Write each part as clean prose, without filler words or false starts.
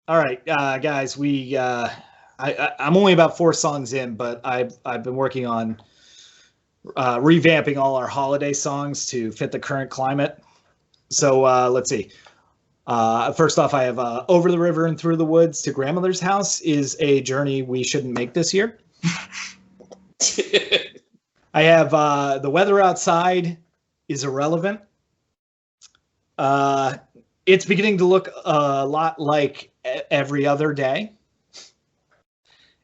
All right, guys. I'm only about 4 songs in, but I've been working on revamping all our holiday songs to fit the current climate. So let's see. First off, I have "Over the River and Through the Woods to Grandmother's House" is a journey we shouldn't make this year. I have "The Weather Outside is Irrelevant." Uh, it's beginning to look a lot like every other day.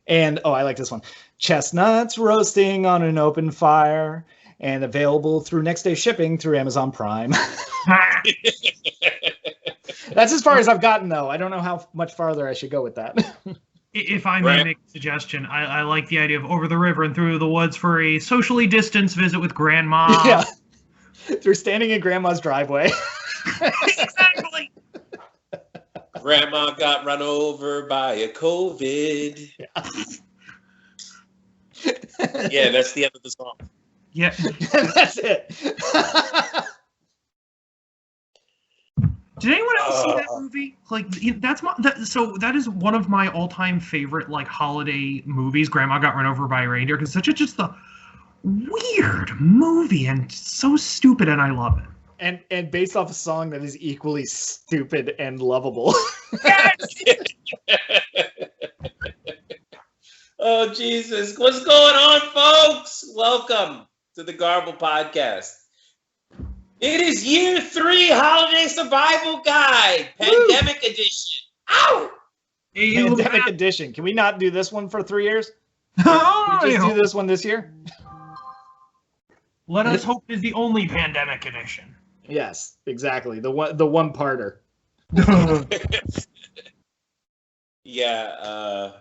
And I like this one. "Chestnuts roasting on an open fire and available through next day shipping through Amazon Prime." That's as far as I've gotten, though. I don't know how much farther I should go with that. If I may make a suggestion, I like the idea of "Over the River and Through the Woods" for a socially distanced visit with grandma. Yeah. They're standing in grandma's driveway. Exactly. Grandma got run over by a COVID. Yeah, that's the end of the song. Yeah. That's it. Did anyone else see that movie? Like, that is one of my all-time favorite like holiday movies. Grandma Got Run Over by a Reindeer, because such a just a weird movie and so stupid, and I love it. And based off a song that is equally stupid and lovable. Yes! Oh, Jesus. What's going on, folks? Welcome to the Garble Podcast. It is year 3 holiday survival guide, pandemic edition. Ow! Pandemic edition. Can we not do this one for 3 years? Oh, Can we just do this one this year? Let us hope is the only pandemic edition. Yes, exactly. The one-parter. Yeah,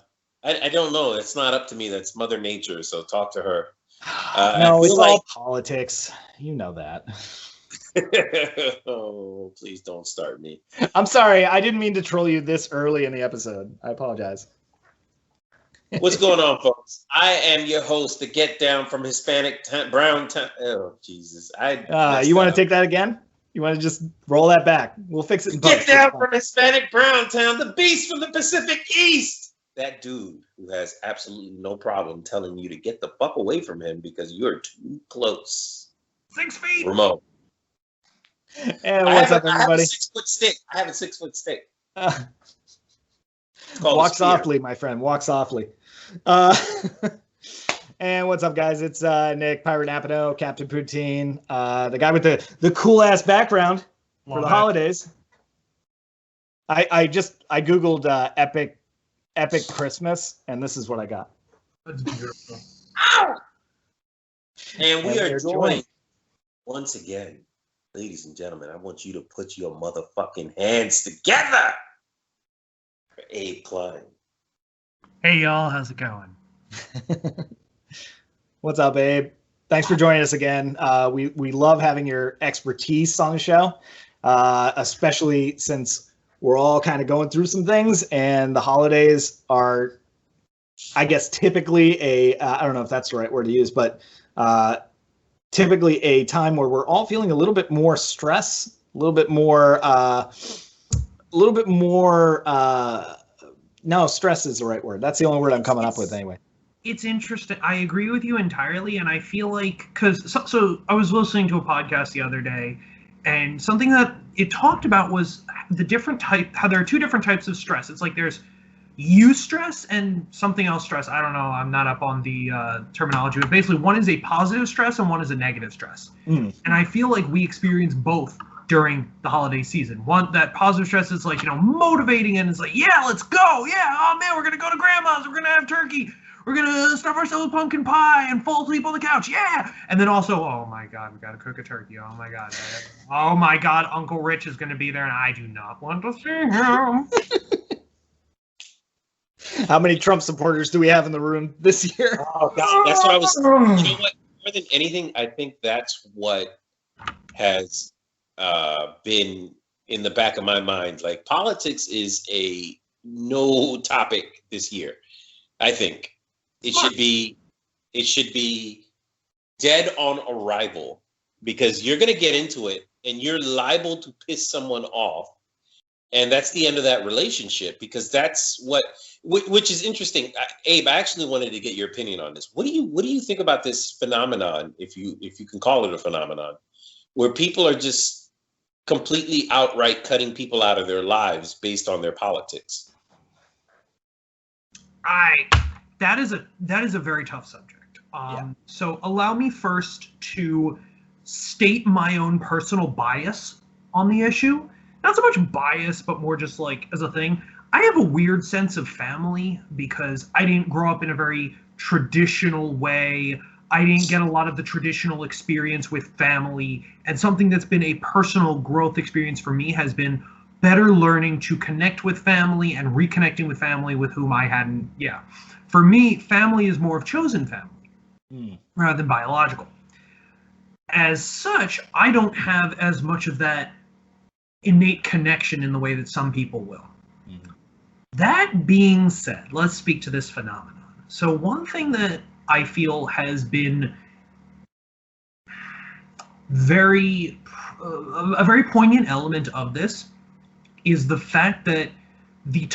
I don't know. It's not up to me. That's Mother Nature, so talk to her. No, it's all politics. You know that. Oh, please don't start me. I'm sorry. I didn't mean to troll you this early in the episode. I apologize. What's going on, folks? I am your host, the Get Down from Hispanic Brown Town. Oh, Jesus. You want to take that again? You want to just roll that back? We'll fix it in post. Get Down from Hispanic Brown Town, the beast from the Pacific East. That dude who has absolutely no problem telling you to get the fuck away from him because you're too close. 6 feet. Ramon. And what's up, everybody? I have a 6-foot stick. I have a 6-foot stick. Walk softly, my friend. Walk softly. And what's up, guys? It's Nick, Pirate Napano, Captain Poutine, the guy with the cool ass background for the holidays. I googled epic Christmas, and this is what I got. That's beautiful. Ow! And we are joined once again, ladies and gentlemen. I want you to put your motherfucking hands together for Abe Klein. Hey y'all, how's it going? What's up, Abe? Thanks for joining us again. We love having your expertise on the show, especially since we're all kind of going through some things, and the holidays are, I guess, typically I don't know if that's the right word to use, but typically a time where we're all feeling a little bit more stress, a little bit more, no, stress is the right word. That's the only word I'm coming up with anyway. It's interesting. I agree with you entirely, and I feel like so I was listening to a podcast the other day, and something that it talked about was the different type. How there are 2 different types of stress. It's like there's eustress and something else stress. I don't know. I'm not up on the terminology, but basically one is a positive stress and one is a negative stress. And I feel like we experience both during the holiday season. One, that positive stress is like, motivating, and it's like, yeah, let's go. Yeah. Oh man, we're going to go to grandma's. We're going to have turkey. We're going to stuff ourselves with pumpkin pie and fall asleep on the couch. Yeah. And then also, oh my God, we got to cook a turkey. Oh my God. Oh my God, Uncle Rich is going to be there, and I do not want to see him. How many Trump supporters do we have in the room this year? Oh God, that's what I was. You know what? More than anything, I think that's what has been in the back of my mind. Like, politics is a no topic this year. I think it should be dead on arrival, because you're going to get into it and you're liable to piss someone off and that's the end of that relationship, because that's which is interesting. Abe, I actually wanted to get your opinion on this. What do you think about this phenomenon, if you can call it a phenomenon, where people are just completely outright cutting people out of their lives based on their politics? That is a very tough subject. So allow me first to state my own personal bias on the issue. Not so much bias, but more just like as a thing. I have a weird sense of family because I didn't grow up in a very traditional way. I didn't get a lot of the traditional experience with family, and something that's been a personal growth experience for me has been better learning to connect with family and reconnecting with family with whom I hadn't. Yeah. For me, family is more of chosen family rather than biological. As such, I don't have as much of that innate connection in the way that some people will. That being said, let's speak to this phenomenon. So one thing that I feel has been a very poignant element of this is the fact that the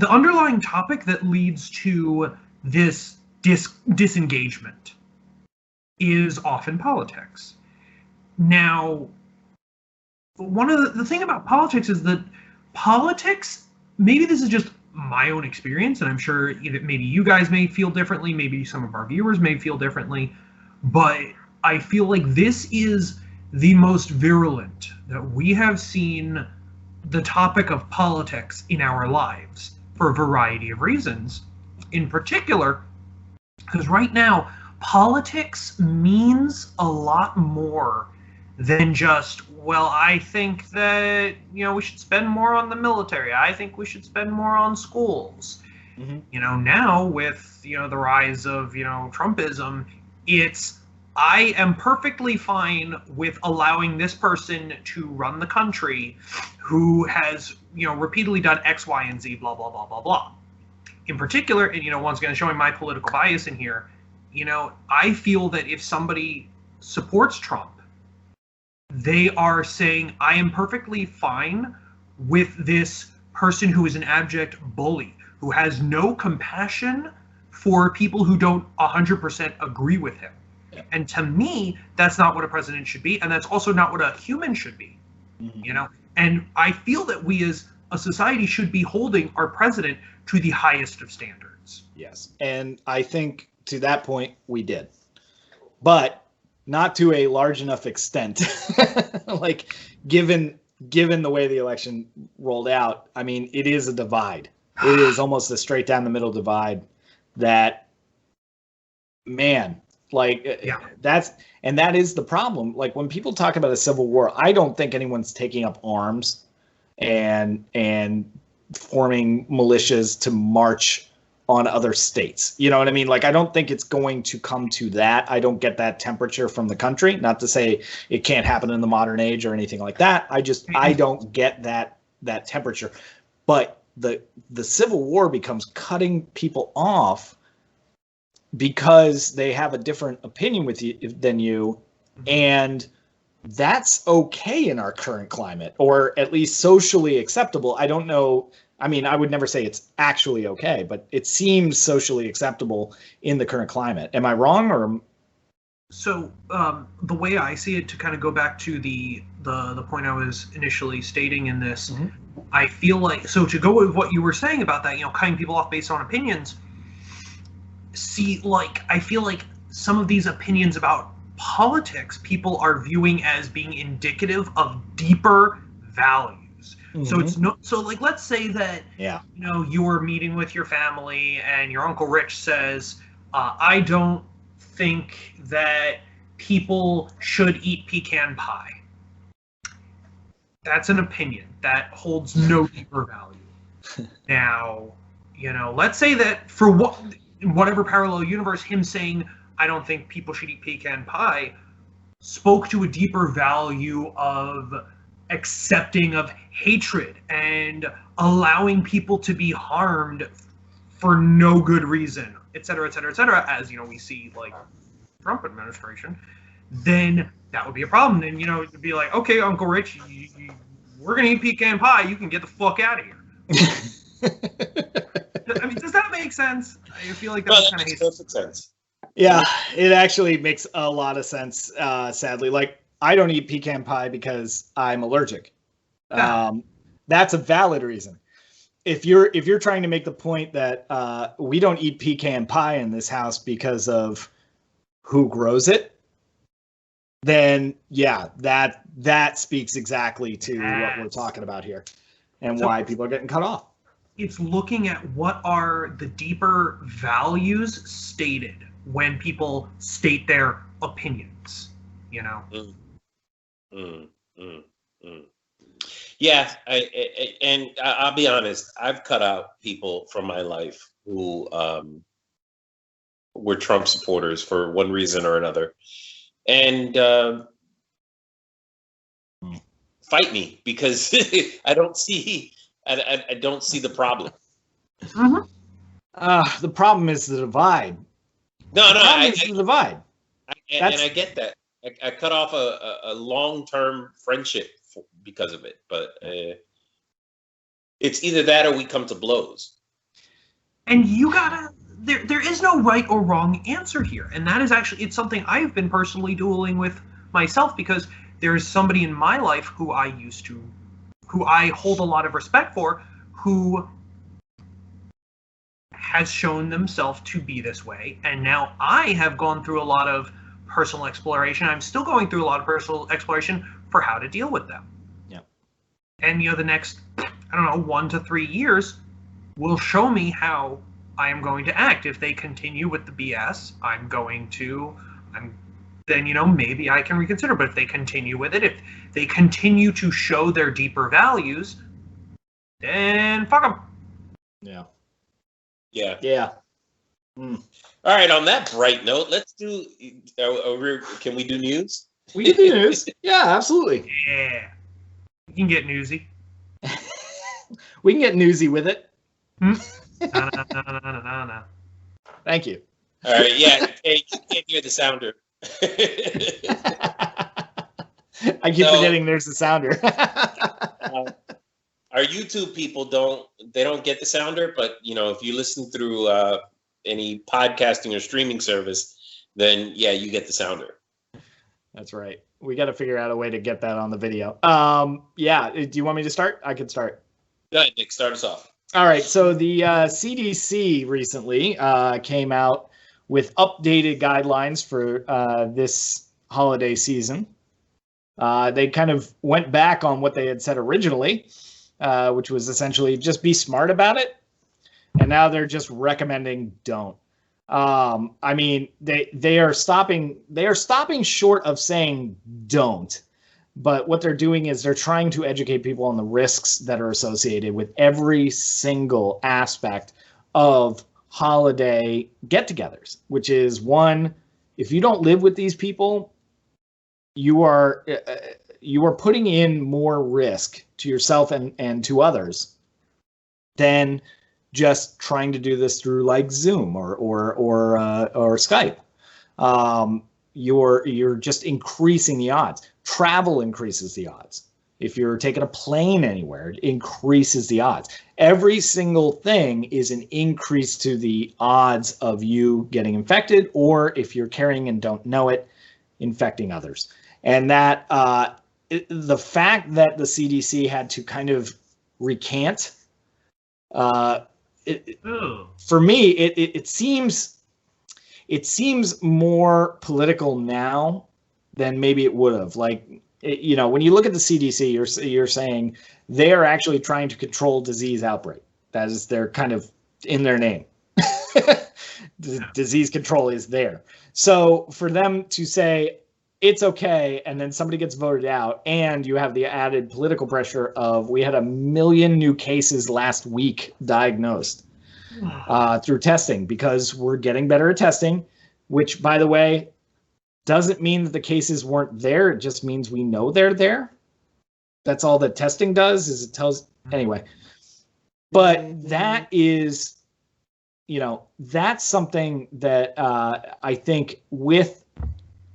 underlying topic that leads to this disengagement is often politics. Now, one of the thing about politics is that politics, maybe this is just my own experience, and I'm sure maybe you guys may feel differently, maybe some of our viewers may feel differently, but I feel like this is the most virulent that we have seen the topic of politics in our lives for a variety of reasons. In particular, because right now, politics means a lot more than just, well, I think that, we should spend more on the military. I think we should spend more on schools. Now with, the rise of, Trumpism, it's, I am perfectly fine with allowing this person to run the country who has, repeatedly done X, Y, and Z, blah, blah, blah, blah, blah. In particular, and, once again, showing my political bias in here, I feel that if somebody supports Trump, they are saying, I am perfectly fine with this person who is an abject bully, who has no compassion for people who don't 100% agree with him. Yeah. And to me, that's not what a president should be, and that's also not what a human should be. And I feel that we as a society should be holding our president to the highest of standards. Yes, and I think to that point we did, but not to a large enough extent. Like, given the way the election rolled out, I mean, it is a divide. It is almost a straight down the middle divide that, man, like, that is the problem. Like, when people talk about a civil war, I don't think anyone's taking up arms and forming militias to march on other states. You know what I mean? Like, I don't think it's going to come to that. I don't get that temperature from the country. Not to say it can't happen in the modern age or anything like that. I don't get that temperature. But the Civil War becomes cutting people off because they have a different opinion than you, and that's okay in our current climate, or at least socially acceptable. I don't know. I mean, I would never say it's actually okay, but it seems socially acceptable in the current climate. Am I wrong? Or so the way I see it, to kind of go back to the point I was initially stating in this, I feel like, so to go with what you were saying about that, cutting people off based on opinions. See, like, I feel like some of these opinions about politics, people are viewing as being indicative of deeper values. So it's so like, let's say that, you're meeting with your family and your Uncle Rich says, I don't think that people should eat pecan pie. That's an opinion that holds no deeper value. Now, let's say that for whatever parallel universe, him saying, I don't think people should eat pecan pie, spoke to a deeper value of accepting of hatred and allowing people to be harmed for no good reason, et cetera, et cetera, et cetera, as we see like Trump administration, then that would be a problem. And it'd be like, okay, Uncle Rich, we're gonna eat pecan pie. You can get the fuck out of here. I mean, does that make sense? I feel like that makes perfect sense. Yeah, it actually makes a lot of sense. Sadly, like I don't eat pecan pie because I'm allergic. That's a valid reason. If you're trying to make the point that we don't eat pecan pie in this house because of who grows it, then yeah, that speaks exactly to what we're talking about here and why people are getting cut off. It's looking at what are the deeper values stated when people state their opinions, you know? Yeah, and I'll be honest, I've cut out people from my life who were Trump supporters for one reason or another. And fight me because I don't see the problem. The problem is the divide. The divide. And I get that. I cut off a long-term friendship because of it, but it's either that or we come to blows. And you gotta. There is no right or wrong answer here, and that is actually it's something I've been personally dueling with myself because there is somebody in my life who I hold a lot of respect for, who has shown themselves to be this way, and now I have gone through a lot of personal exploration. I'm still going through a lot of personal exploration for how to deal with them. Yeah. And the next, 1 to 3 years will show me how I am going to act. If they continue with the BS, then maybe I can reconsider. But if they continue with it, if they continue to show their deeper values, then fuck them. Yeah. Yeah. Yeah. All right. On that bright note, let's do. Can we do news? We can do news. Yeah, absolutely. Yeah. You can get newsy. We can get newsy with it. No. Thank you. All right. Yeah. Hey, you can't hear the sounder. I keep forgetting there's a sounder. Our YouTube people don't get the sounder, but if you listen through any podcasting or streaming service, then yeah, you get the sounder. That's right. We got to figure out a way to get that on the video. Yeah. Do you want me to start? I can start. Go ahead, Nick. Start us off. All right. So the CDC recently came out with updated guidelines for this holiday season. They kind of went back on what they had said originally, which was essentially just be smart about it. And now they're just recommending don't. I mean, they are stopping short of saying don't. But what they're doing is they're trying to educate people on the risks that are associated with every single aspect of holiday get-togethers, which is one, if you don't live with these people, you are putting in more risk to yourself and to others than just trying to do this through like Zoom or Skype. You're just increasing the odds. Travel increases the odds. If you're taking a plane anywhere, it increases the odds. Every single thing is an increase to the odds of you getting infected, or if you're carrying and don't know it, infecting others. And that the fact that the CDC had to kind of recant, for me, it seems more political now than maybe it would have. Like, when you look at the CDC, you're saying they are actually trying to control disease outbreak. That is, they're kind of in their name. Disease control is there. So for them to say it's okay, and then somebody gets voted out, and you have the added political pressure of we had 1 million new cases last week diagnosed through testing because we're getting better at testing, which, by the way, doesn't mean that the cases weren't there. It just means we know they're there. That's all that testing does, is it tells anyway. But that is, that's something that I think with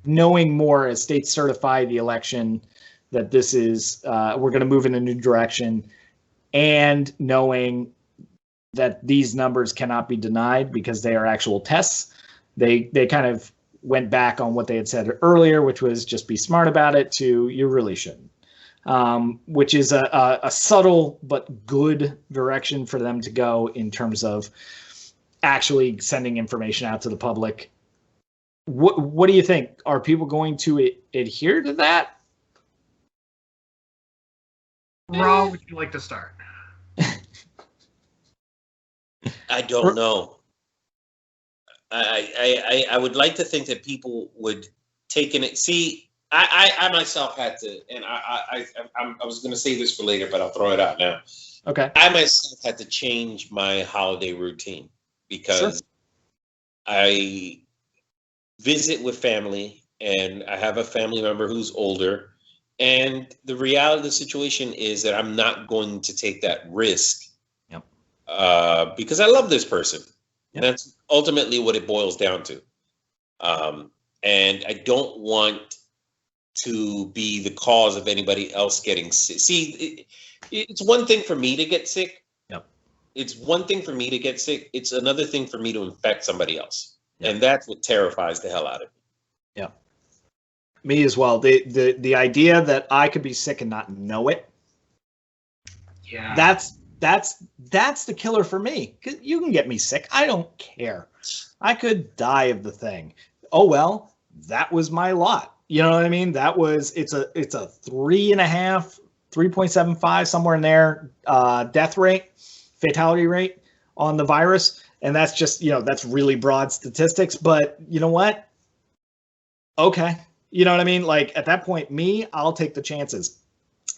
knowing more as states certify the election, that this is we're going to move in a new direction, and knowing that these numbers cannot be denied because they are actual tests. They kind of went back on what they had said earlier, which was just be smart about it, to you really shouldn't, which is a subtle but good direction for them to go in terms of actually sending information out to the public. What do you think? Are people going to adhere to that? Ra, would you like to start? I don't know. I would like to think that people would take in it. See, I myself had to, and I was going to say this for later, but I'll throw it out now. Okay. I myself had to change my holiday routine because I visit with family, and I have a family member who's older, and the reality of the situation is that I'm not going to take that risk. Because I love this person. And that's ultimately what it boils down to. And I don't want to be the cause of anybody else getting sick. See, it's one thing for me to get sick. It's one thing for me to get sick. It's another thing for me to infect somebody else. And that's what terrifies the hell out of me. Yeah. Me as well. The idea that I could be sick and not know it. Yeah. That's the killer for me. 'Cause you can get me sick. I don't care. I could die of the thing. Oh well, that was my lot. You know what I mean? It's a 3.5, 3.75, somewhere in there, death rate, fatality rate on the virus. And that's just, that's really broad statistics. But you know what? Okay. You know what I mean? Like at that point, I'll take the chances.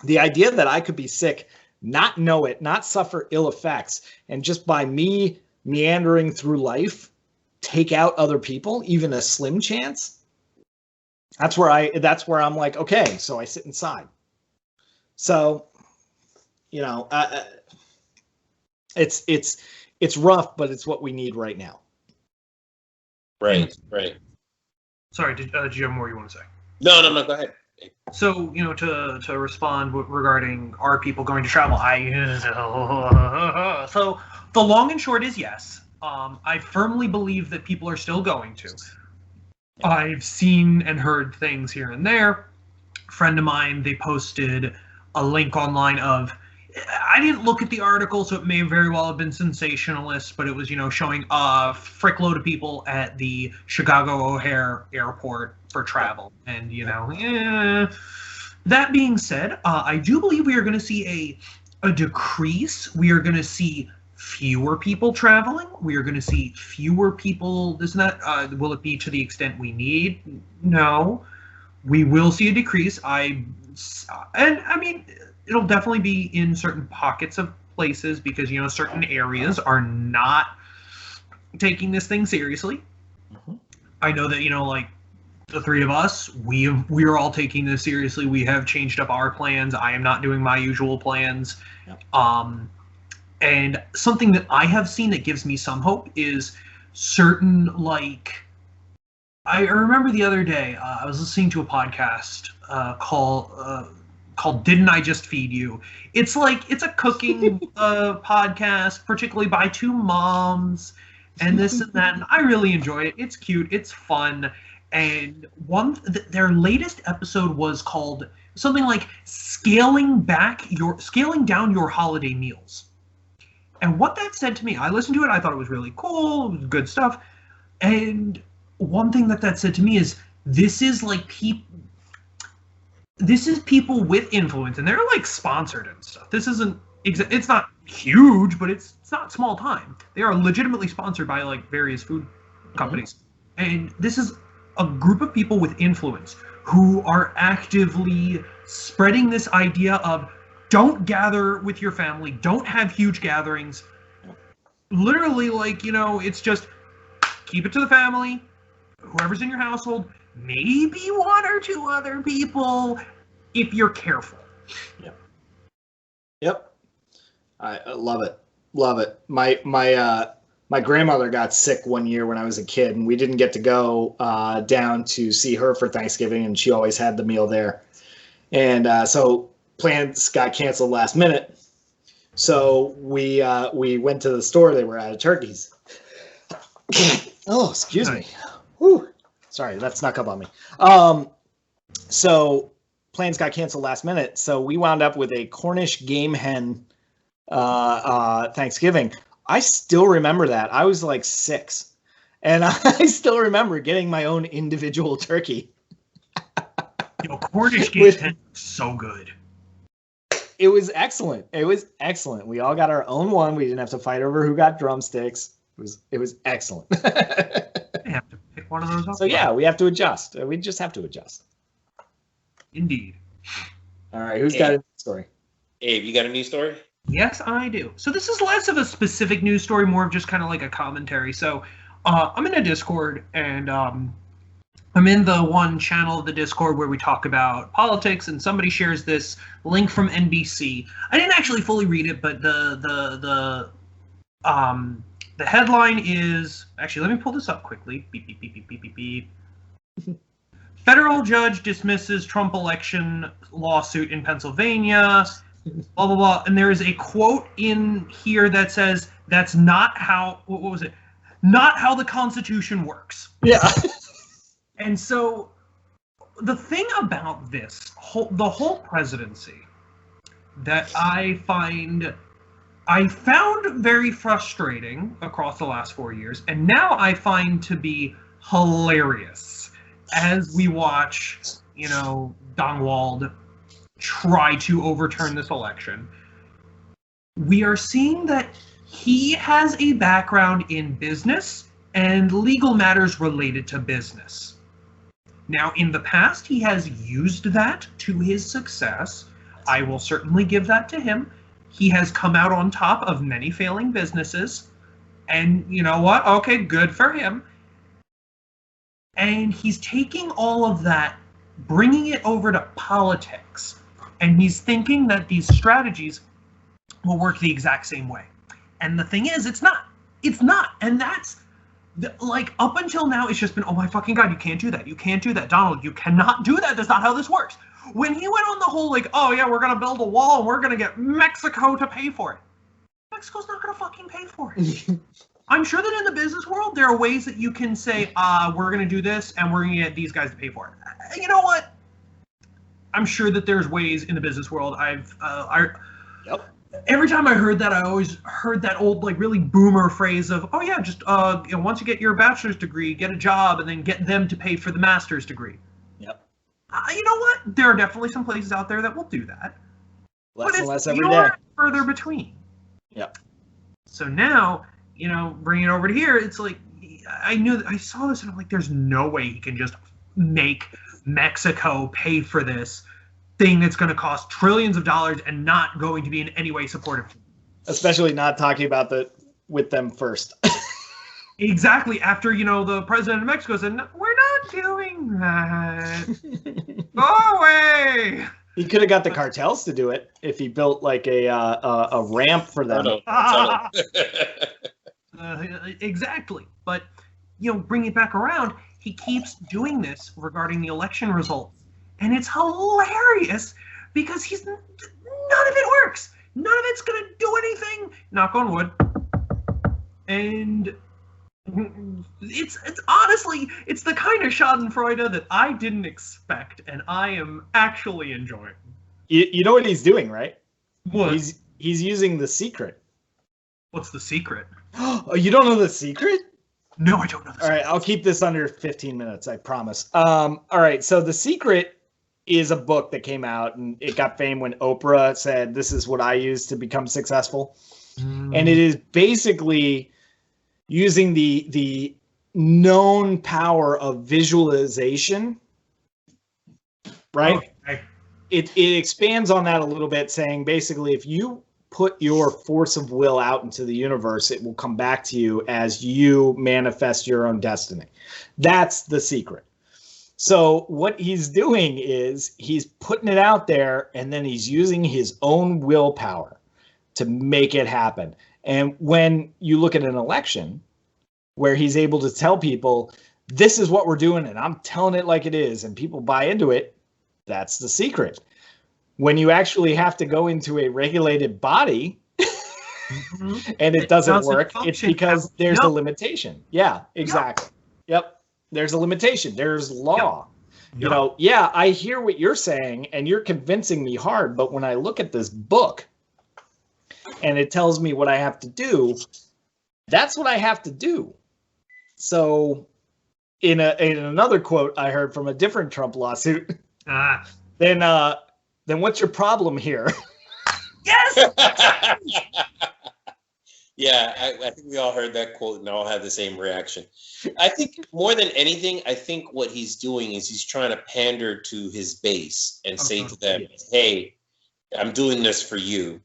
The idea that I could be sick, not know it, not suffer ill effects, and just by me meandering through life, take out other people, even a slim chance. That's where I'm like, okay, so I sit inside. So, it's rough, but it's what we need right now. Right. Sorry, did you have more you want to say? No, go ahead. So, to respond regarding are people going to travel, so the long and short is yes. I firmly believe that people are still going to. I've seen and heard things here and there. A friend of mine, they posted a link online of, I didn't look at the article, so it may very well have been sensationalist, but it was, showing a frick load of people at the Chicago O'Hare Airport for travel. And, that being said, I do believe we are going to see a decrease. We are going to see fewer people traveling. We are going to see fewer people, this and that. Will it be to the extent we need? No. We will see a decrease. It'll definitely be in certain pockets of places because, certain areas are not taking this thing seriously. Mm-hmm. I know that, like the three of us, we are all taking this seriously. We have changed up our plans. I am not doing my usual plans. Yep. And something that I have seen that gives me some hope is certain, I remember the other day, I was listening to a podcast called Didn't I Just Feed You? It's a cooking podcast, particularly by two moms and this and that. And I really enjoy it. It's cute. It's fun. And their latest episode was called something like scaling down your holiday meals. And what that said to me, I listened to it. I thought it was really cool. It was good stuff. And one thing that said to me is this is people with influence, and they're sponsored and stuff. This isn't it's not huge, but it's not small time. They are legitimately sponsored by various food companies. Mm-hmm. And this is a group of people with influence who are actively spreading this idea of don't gather with your family, don't have huge gatherings. Literally, it's just keep it to the family, whoever's in your household, maybe one or two other people if you're careful. Yep. I love it. Love it. My grandmother got sick one year when I was a kid, and we didn't get to go down to see her for Thanksgiving, and she always had the meal there. And so plans got canceled last minute. So we went to the store. They were out of turkeys. Oh, excuse me. Whew. Sorry, that snuck up on me. So plans got canceled last minute. So we wound up with a Cornish game hen Thanksgiving. I still remember that. I was like 6. And I still remember getting my own individual turkey. Cornish game hen is so good. It was excellent. It was excellent. We all got our own one. We didn't have to fight over who got drumsticks. It was excellent. I have to pick one of those up. So yeah, we have to adjust. We just have to adjust. Indeed. All right, who's got a story? Abe, you got a news story? Yes, I do. So this is less of a specific news story, more of just kind of like a commentary. So I'm in a Discord, and I'm in the one channel of the Discord where we talk about politics, and somebody shares this link from NBC. I didn't actually fully read it, but the headline is, actually, let me pull this up quickly. Beep, beep, beep, beep, beep, beep, beep. Federal judge dismisses Trump election lawsuit in Pennsylvania, blah, blah, blah. And there is a quote in here that says, that's not how, what was it? Not how the Constitution works. Yeah. And so the thing about this, the whole presidency that I found very frustrating across the last 4 years, and now I find to be hilarious as we watch, Don Wald try to overturn this election. We are seeing that he has a background in business and legal matters related to business. Now, in the past, he has used that to his success. I will certainly give that to him. He has come out on top of many failing businesses. And you know what? Okay, good for him. And he's taking all of that, bringing it over to politics. And he's thinking that these strategies will work the exact same way. And the thing is, it's not. It's not. And that's, like, up until now, it's just been, oh my fucking God, you can't do that. You can't do that. Donald, you cannot do that. That's not how this works. When he went on the whole, like, oh yeah, we're going to build a wall and we're going to get Mexico to pay for it. Mexico's not going to fucking pay for it. I'm sure that in the business world, there are ways that you can say, we're going to do this and we're going to get these guys to pay for it. You know what? I'm sure that there's ways in the business world. Yep. Every time I heard that, I always heard that old, like, really boomer phrase of, oh yeah, just once you get your bachelor's degree, get a job and then get them to pay for the master's degree. Yep. You know what? There are definitely some places out there that will do that. Less and less every day. day. Further between. Yep. So now, bringing it over to here, it's like, I saw this and I'm like, there's no way he can just make Mexico pay for this thing that's going to cost trillions of dollars and not going to be in any way supportive. Especially not talking about with them first. Exactly. After, the president of Mexico said, no, we're not doing that. Go away. He could have got the cartels to do it if he built like a ramp for them. Exactly. But, bring it back around, he keeps doing this regarding the election results. And it's hilarious because none of it works. None of it's going to do anything. Knock on wood. And it's honestly, it's the kind of schadenfreude that I didn't expect, and I am actually enjoying. You know what he's doing, right? What? He's using The Secret. What's The Secret? Oh, you don't know The Secret? No, I don't know. All right, I'll keep this under 15 minutes, I promise. All right, so The Secret is a book that came out, and it got fame when Oprah said, this is what I use to become successful. And it is basically using the known power of visualization, right? Okay. It expands on that a little bit, saying basically if you put your force of will out into the universe, it will come back to you as you manifest your own destiny. That's The Secret. So what he's doing is he's putting it out there, and then he's using his own willpower to make it happen. And when you look at an election where he's able to tell people, this is what we're doing, and I'm telling it like it is, and people buy into it, That's the secret. When you actually have to go into a regulated body and it doesn't work, it's because there's a limitation. Yeah, exactly. Yep. There's a limitation. There's law. You know, yeah, I hear what you're saying and you're convincing me hard, but when I look at this book and it tells me what I have to do, that's what I have to do. So in another quote I heard from a different Trump lawsuit, then what's your problem here? Yes. Yeah, I think we all heard that quote and all had the same reaction. I think more than anything, I think what he's doing is he's trying to pander to his base and say to them, hey, I'm doing this for you.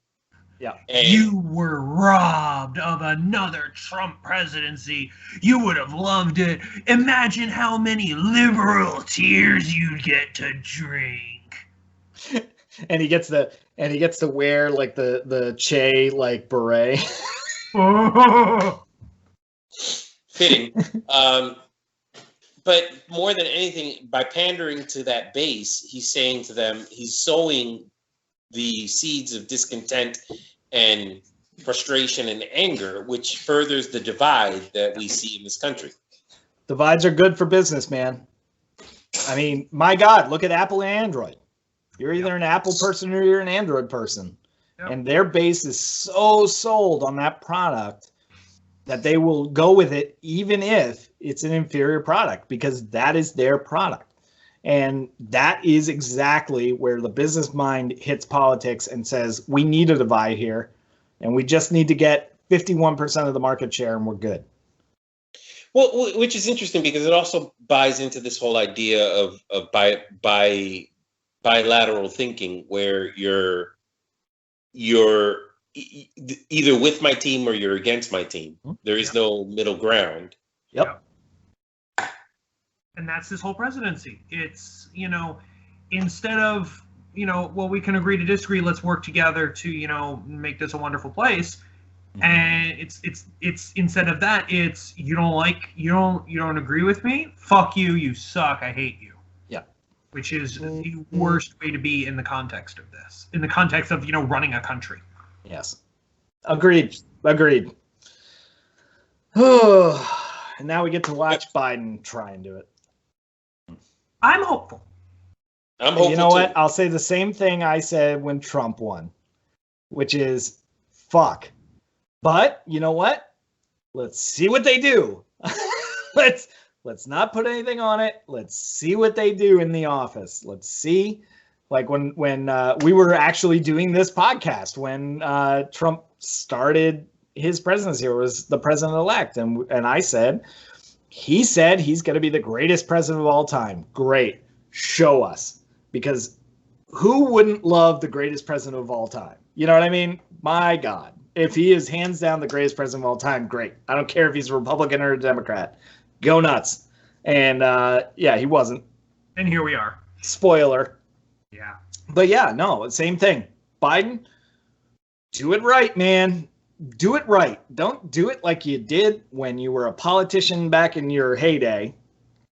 Yeah. And you were robbed of another Trump presidency. You would have loved it. Imagine how many liberal tears you'd get to drink. And he gets to wear like the Che like beret. Fitting. But more than anything, by pandering to that base, he's saying to them, he's sowing the seeds of discontent and frustration and anger, which furthers the divide that we see in this country. Divides are good for business, man. I mean, my God, look at Apple and Android. You're either an Apple person or you're an Android person. Yep. And their base is so sold on that product that they will go with it even if it's an inferior product, because that is their product. And that is exactly where the business mind hits politics and says, we need a divide here, and we just need to get 51% of the market share and we're good. Well, which is interesting because it also buys into this whole idea of bilateral thinking, where you're either with my team or you're against my team. There is no middle ground. Yep. And that's his whole presidency. It's, instead of, well, we can agree to disagree, let's work together to, make this a wonderful place. And it's instead of that, it's you don't agree with me, fuck you, you suck, I hate you. Yeah. Which is the worst way to be in the context of this. In the context of, running a country. Yes. Agreed. And now we get to watch Biden try and do it. I'm hopeful. You know what? I'll say the same thing I said when Trump won, which is fuck. But you know what? Let's see what they do. Let's not put anything on it. Let's see what they do in the office. Let's see. Like when we were actually doing this podcast, when Trump started his presidency, or was the president-elect, and I said, he said he's going to be the greatest president of all time. Great. Show us. Because who wouldn't love the greatest president of all time? You know what I mean? My God. If he is hands down the greatest president of all time, great. I don't care if he's a Republican or a Democrat. Go nuts. And yeah, he wasn't. And here we are. Spoiler. Yeah. But yeah, no, same thing. Biden, do it right, man. Do it right. Don't do it like you did when you were a politician back in your heyday.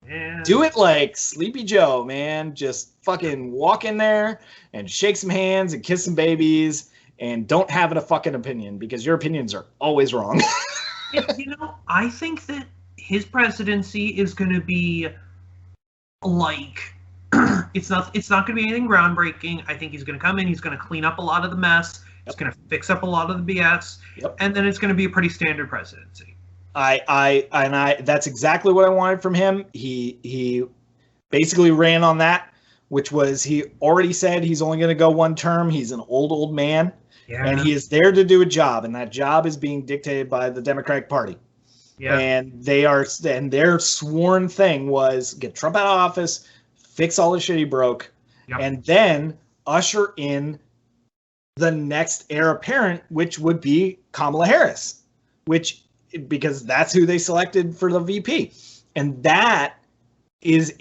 Yeah. Do it like Sleepy Joe, man. Just fucking walk in there and shake some hands and kiss some babies and don't have a fucking opinion, because your opinions are always wrong. I think that his presidency is going to be like, it's not going to be anything groundbreaking. I think he's going to come in, he's going to clean up a lot of the mess. It's going to fix up a lot of the BS, and then it's going to be a pretty standard presidency. That's exactly what I wanted from him. He basically ran on that, which was, he already said he's only going to go one term. He's an old man, and he is there to do a job, and that job is being dictated by the Democratic Party. Yeah. And their sworn thing was get Trump out of office, fix all the shit he broke, and then usher in the next heir apparent, which would be Kamala Harris, because that's who they selected for the VP. And that is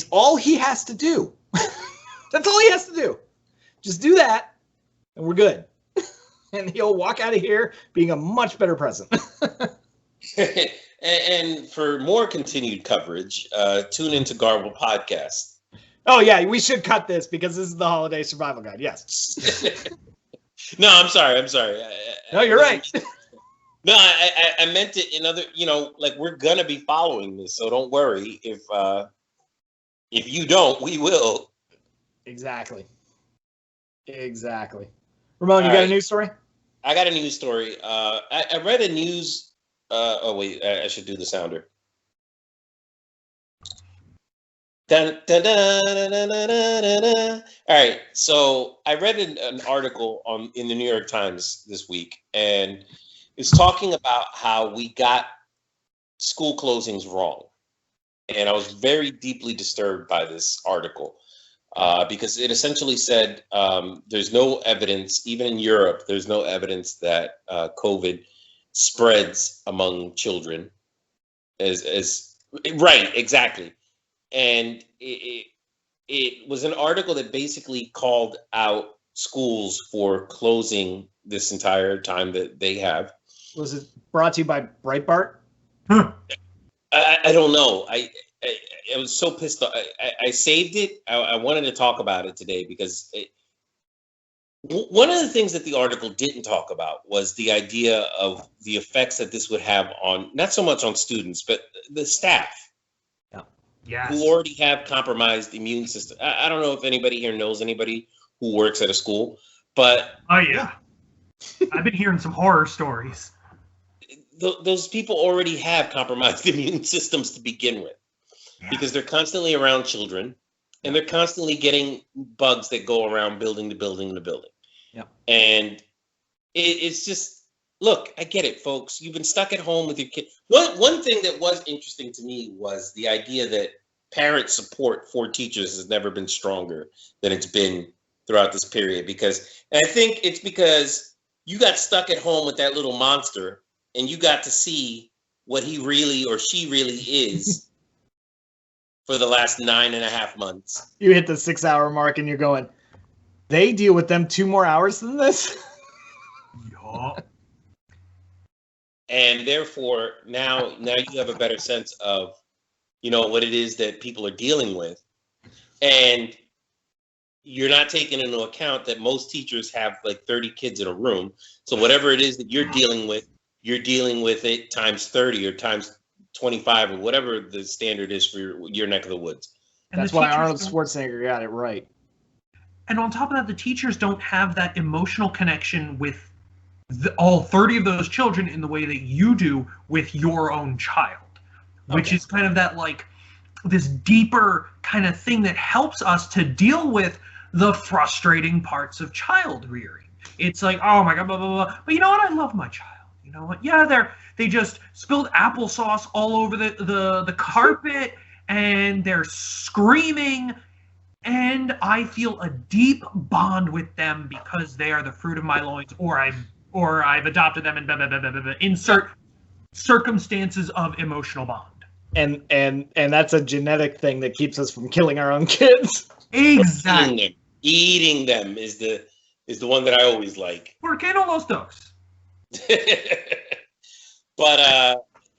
all he has to do. That's all he has to do. Just do that, and we're good. And he'll walk out of here being a much better president. And for more continued coverage, tune into Garble Podcast. Oh yeah, we should cut this because this is the holiday survival guide. Yes. No, I'm sorry. No, you're right. No, I meant it in other. Like we're gonna be following this, so don't worry. If you don't, we will. Exactly. Ramon, you got a news story? I got a news story. I read a news. Oh wait, I should do the sounder. Dun, dun, dun, dun, dun, dun, dun, dun. All right, so I read an article in the New York Times this week, and it's talking about how we got school closings wrong, and I was very deeply disturbed by this article because it essentially said there's no evidence, even in Europe, there's no evidence that COVID spreads among children. Right, exactly. And it was an article that basically called out schools for closing this entire time that they have. Was it brought to you by Breitbart? I don't know. I was so pissed off. I saved it. I wanted to talk about it today because one of the things that the article didn't talk about was the idea of the effects that this would have on, not so much on students, but the staff. Yes. Who already have compromised immune system. I don't know if anybody here knows anybody who works at a school, but oh yeah, I've been hearing some horror stories. Those people already have compromised immune systems to begin with, because they're constantly around children, and they're constantly getting bugs that go around building to building to building. Yeah, and it's just. Look, I get it, folks. You've been stuck at home with your kid. One thing that was interesting to me was the idea that parent support for teachers has never been stronger than it's been throughout this period. And I think it's because you got stuck at home with that little monster and you got to see what he really or she really is for the last 9.5 months. You hit the 6-hour mark and you're going, they deal with them 2 more hours than this? Yeah. And therefore, now you have a better sense of, what it is that people are dealing with. And you're not taking into account that most teachers have like 30 kids in a room. So whatever it is that you're dealing with it times 30 or times 25 or whatever the standard is for your neck of the woods. And that's why Arnold Schwarzenegger got it right. And on top of that, the teachers don't have that emotional connection with all 30 of those children in the way that you do with your own child, which is kind of that like this deeper kind of thing that helps us to deal with the frustrating parts of child rearing. It's like, oh my God, blah, blah, blah. But you know what? I love my child. You know what? Yeah, they just spilled applesauce all over the carpet and they're screaming. And I feel a deep bond with them because they are the fruit of my loins, or I've adopted them, and blah, blah, blah, blah, blah. Insert circumstances of emotional bond. And that's a genetic thing that keeps us from killing our own kids. Exactly. Eating them is the one that I always like. ¿Por qué no los dos? But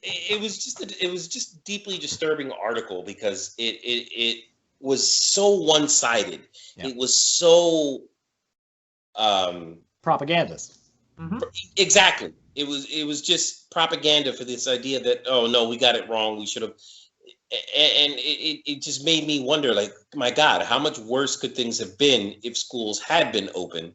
it was just a deeply disturbing article because it was so one-sided. Yeah. It was so propagandist. Mm-hmm. Exactly. It was just propaganda for this idea that, oh no, we got it wrong. We should have. And it just made me wonder, like, my God, how much worse could things have been if schools had been open?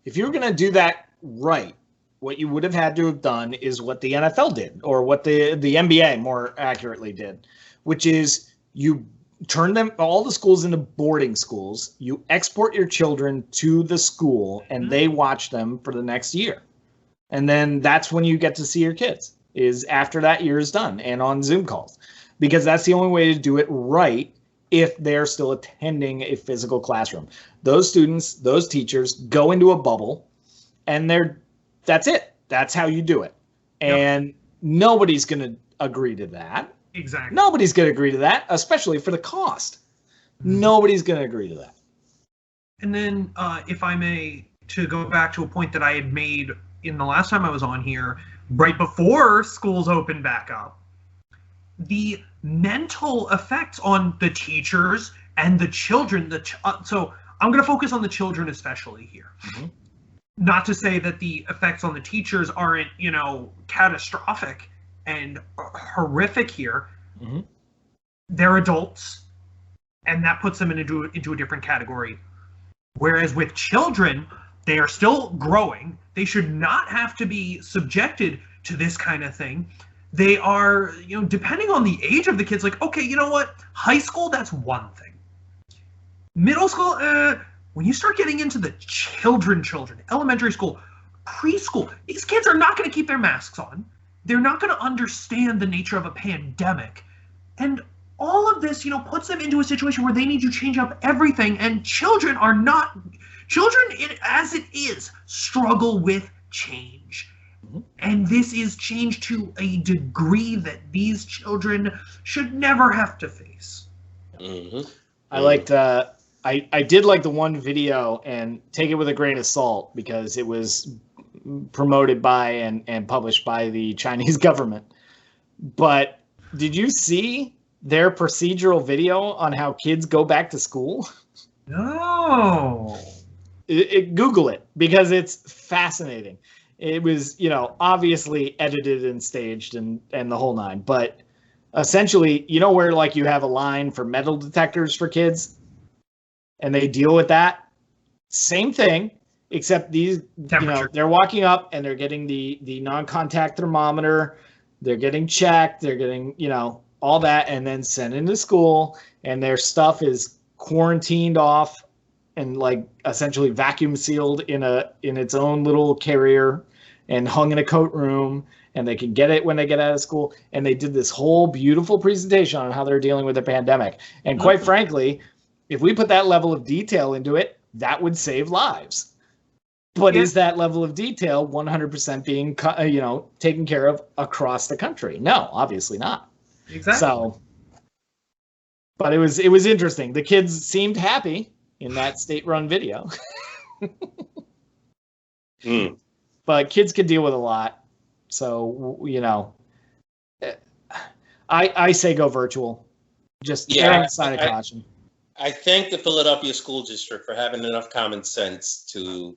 If you were going to do that right, what you would have had to have done is what the NFL did, or what the NBA more accurately did, which is you turn all the schools into boarding schools. You export your children to the school, and they watch them for the next year. And then that's when you get to see your kids, is after that year is done and on Zoom calls. Because that's the only way to do it right if they're still attending a physical classroom. Those students, those teachers go into a bubble, and that's it. That's how you do it. And nobody's going to agree to that. Exactly. Nobody's going to agree to that, especially for the cost. Nobody's going to agree to that. And then, if I may, to go back to a point that I had made in the last time I was on here, right before schools opened back up, the mental effects on the teachers And the children, so I'm going to focus on the children especially here. Mm-hmm. Not to say that the effects on the teachers aren't, catastrophic and horrific here. Mm-hmm. They're adults, and that puts them into a different category. Whereas with children, they are still growing. They should not have to be subjected to this kind of thing. They are, depending on the age of the kids, like, okay, you know what? High school, that's one thing. Middle school, when you start getting into the children, elementary school, preschool, these kids are not going to keep their masks on. They're not going to understand the nature of a pandemic. And all of this, puts them into a situation where they need to change up everything. And children, as it is, struggle with change. Mm-hmm. And this is change to a degree that these children should never have to face. Mm-hmm. I did like the one video, and take it with a grain of salt because it was promoted by and published by the Chinese government. But did you see their procedural video on how kids go back to school? No. Google it because it's fascinating. It was, obviously edited and staged and the whole nine. But essentially, where like you have a line for metal detectors for kids and they deal with that? Same thing, except these, they're walking up and they're getting the non-contact thermometer. They're getting checked. They're getting, all that, and then sent into school, and their stuff is quarantined off and like essentially vacuum sealed in its own little carrier and hung in a coat room, and they can get it when they get out of school. And they did this whole beautiful presentation on how they're dealing with the pandemic. And quite frankly, if we put that level of detail into it, that would save lives. But is that level of detail 100% being, taken care of across the country? No, obviously not. Exactly. So, but it was interesting. The kids seemed happy in that state-run video. But kids can deal with a lot. So, I say go virtual. Just err on the side of caution. I thank the Philadelphia School District for having enough common sense to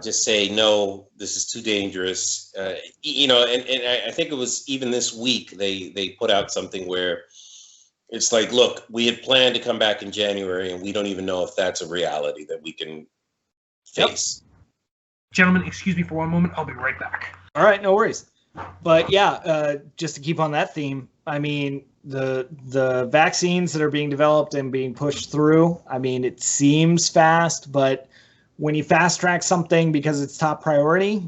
just say, no, this is too dangerous. And I think it was even this week they put out something where it's like, look, we had planned to come back in January and we don't even know if that's a reality that we can face. Yep. Gentlemen, excuse me for one moment. I'll be right back. All right, no worries. But yeah, just to keep on that theme, I mean, the vaccines that are being developed and being pushed through, I mean, it seems fast, but when you fast track something because it's top priority,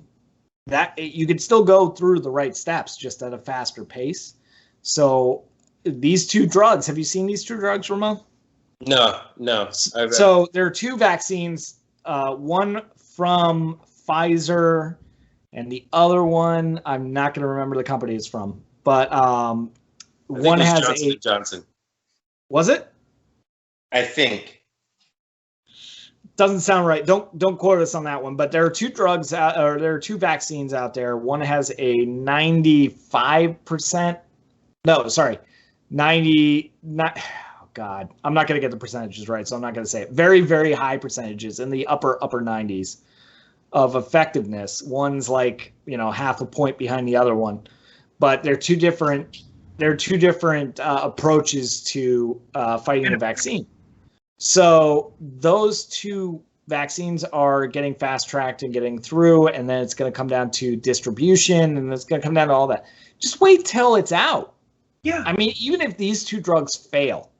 that you can still go through the right steps just at a faster pace. So these two drugs, have you seen these two drugs, Ramon? No. So there are two vaccines, one from Pfizer and the other one, I'm not going to remember the company it's from, but one has Johnson. Was it? I think. Doesn't sound right. Don't quote us on that one. But there are two drugs out, or there are two vaccines out there. One has a 95%. No, sorry, 90. Not. Oh God, I'm not going to get the percentages right, so I'm not going to say it. Very, very high percentages in the upper 90s of effectiveness. One's like half a point behind the other one, but they're two different. There are two different approaches to fighting the vaccine. So those two vaccines are getting fast-tracked and getting through, and then it's going to come down to distribution, and it's going to come down to all that. Just wait till it's out. Yeah. I mean, even if these two drugs fail,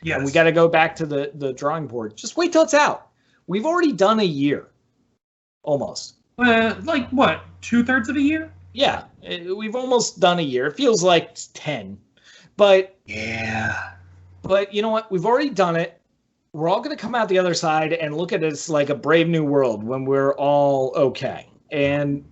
yes, and we got to go back to the drawing board, just wait till it's out. We've already done a year, almost. Like what, 2/3 of a year? Yeah, we've almost done a year. It feels like 10, but yeah. But you know what? We've already done it. We're all going to come out the other side and look at it as like a brave new world when we're all okay. And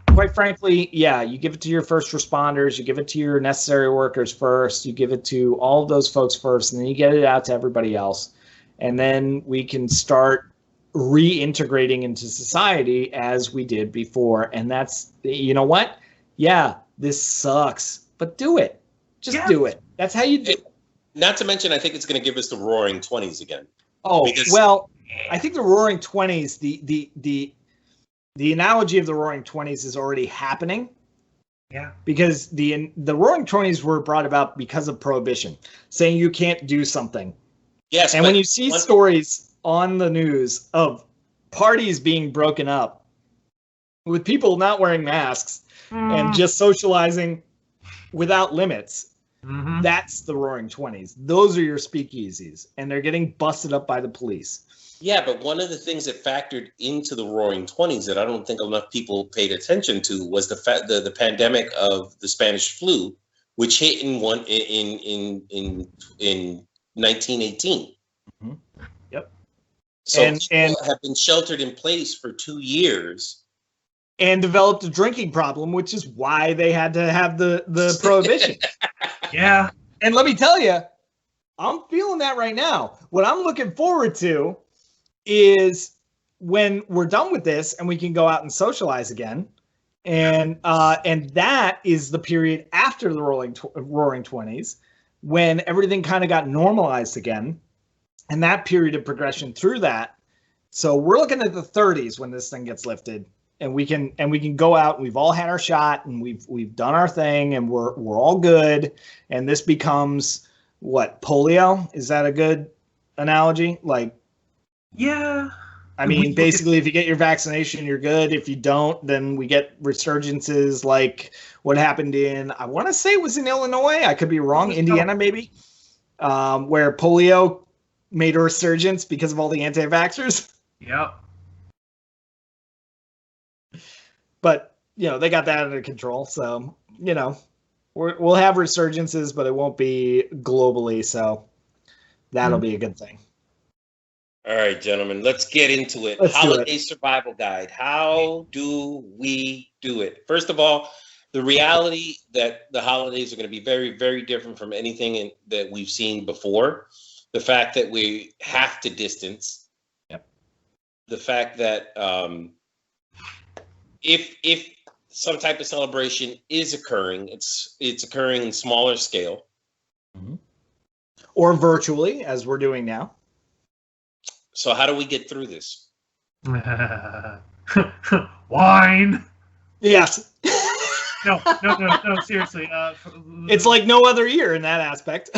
quite frankly, yeah, you give it to your first responders, you give it to your necessary workers first, you give it to all of those folks first, and then you get it out to everybody else. And then we can start reintegrating into society as we did before. And that's, you know what? Yeah, this sucks, but do it. Just do it. That's how you do it. Not to mention, I think it's going to give us the Roaring 20s again. Oh, Because- well, I think the Roaring 20s, the analogy of the Roaring 20s is already happening. Yeah. Because the Roaring 20s were brought about because of prohibition, saying you can't do something. Yes, And but when you see stories on the news of parties being broken up with people not wearing masks and just socializing without limits, Mhm. that's the Roaring 20s. Those are your speakeasies, and they're getting busted up by the police. Yeah, but one of the things that factored into the Roaring 20s that I don't think enough people paid attention to was the pandemic of the Spanish flu, which hit in 1918. Mhm. Yep. So And- people and- have been sheltered in place for 2 years. And developed a drinking problem, which is why they had to have the prohibition. Yeah. And let me tell you, I'm feeling that right now. What I'm looking forward to is when we're done with this and we can go out and socialize again. And that is the period after the Roaring 20s, when everything kind of got normalized again, and that period of progression through that. So we're looking at the 30s when this thing gets lifted, and we can go out, and we've all had our shot, and we've done our thing, and we're all good. And this becomes what, polio? Is that a good analogy? Like, Yeah. I mean, basically, if you get your vaccination, you're good. If you don't, then we get resurgences like what happened in, I want to say it was in Illinois. I could be wrong. Indiana, maybe, where polio made a resurgence because of all the anti-vaxxers. Yep. But, they got that under control. So, we'll have resurgences, but it won't be globally. So that'll be a good thing. All right, gentlemen, let's get into it. Let's do Holiday Survival Guide. How do we do it? First of all, the reality that the holidays are going to be very, very different from anything that we've seen before. The fact that we have to distance. Yep. The fact that if some type of celebration is occurring, it's occurring in smaller scale. Mm-hmm. Or virtually, as we're doing now. So how do we get through this? Wine. Yes. No, seriously. It's like no other year in that aspect.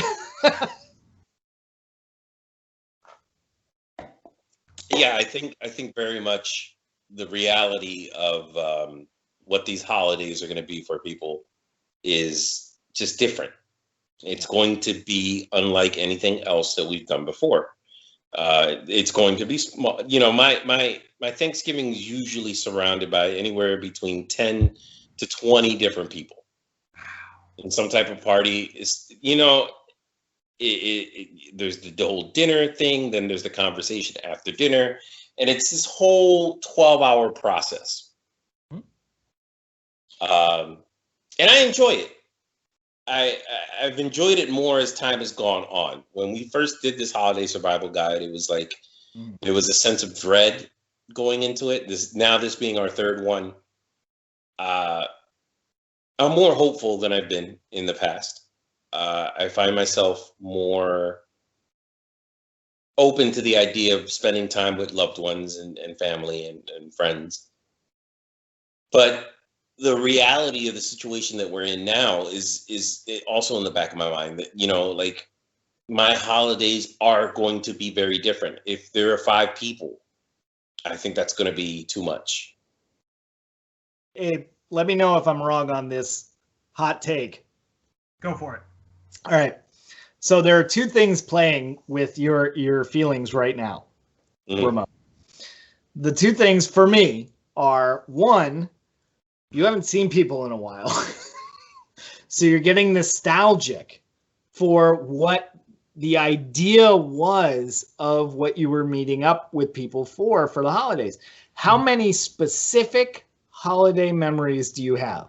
Yeah, I think very much the reality of what these holidays are going to be for people is just different. It's going to be unlike anything else that we've done before. It's going to be small. My Thanksgiving is usually surrounded by anywhere between 10 to 20 different people. And some type of party is, there's the whole dinner thing, then there's the conversation after dinner, and it's this whole 12-hour process. And I enjoy it. I've enjoyed it more as time has gone on. When we first did this holiday survival guide, it was like there was a sense of dread going into it. This being our third one, I'm more hopeful than I've been in the past. I find myself more open to the idea of spending time with loved ones and family and friends. But the reality of the situation that we're in now is also in the back of my mind that, like, my holidays are going to be very different. If there are 5 people, I think that's going to be too much. Hey, let me know if I'm wrong on this hot take. Go for it. All right. So there are 2 things playing with your feelings right now, Ramon. The 2 things for me are, 1, you haven't seen people in a while. So you're getting nostalgic for what the idea was of what you were meeting up with people for the holidays. How many specific holiday memories do you have?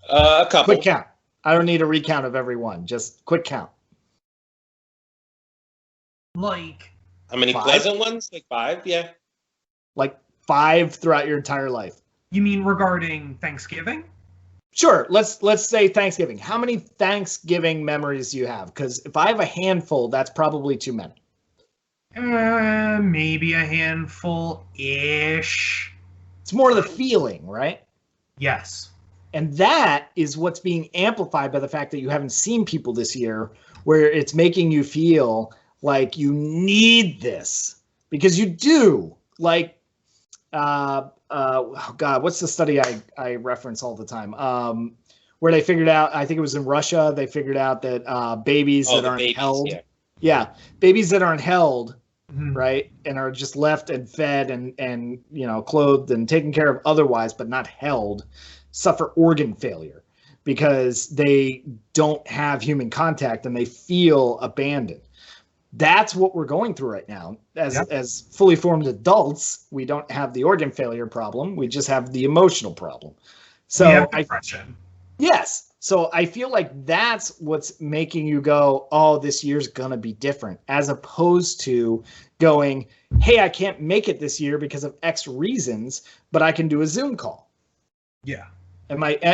A couple. Quick count. I don't need a recount of every one. Just quick count. Like, how many 5? pleasant ones? Like 5, yeah. Like 5 throughout your entire life. you mean regarding Thanksgiving? Sure. Let's say Thanksgiving. How many Thanksgiving memories do you have? Because if I have a handful, that's probably too many. Maybe a handful-ish. It's more the feeling, right? Yes. And that is what's being amplified by the fact that you haven't seen people this year, where it's making you feel like you need this because you do. Like, oh God, what's the study I reference all the time? Where they figured out, I think it was in Russia, they figured out that babies that aren't held. Yeah, babies that aren't held, right, and are just left and fed and clothed and taken care of otherwise, but not held, suffer organ failure because they don't have human contact and they feel abandoned. That's what we're going through right now. As fully formed adults, we don't have the organ failure problem. We just have the emotional problem. So we have depression. Yes. So I feel like that's what's making you go, oh, this year's going to be different, as opposed to going, hey, I can't make it this year because of X reasons, but I can do a Zoom call. Yeah.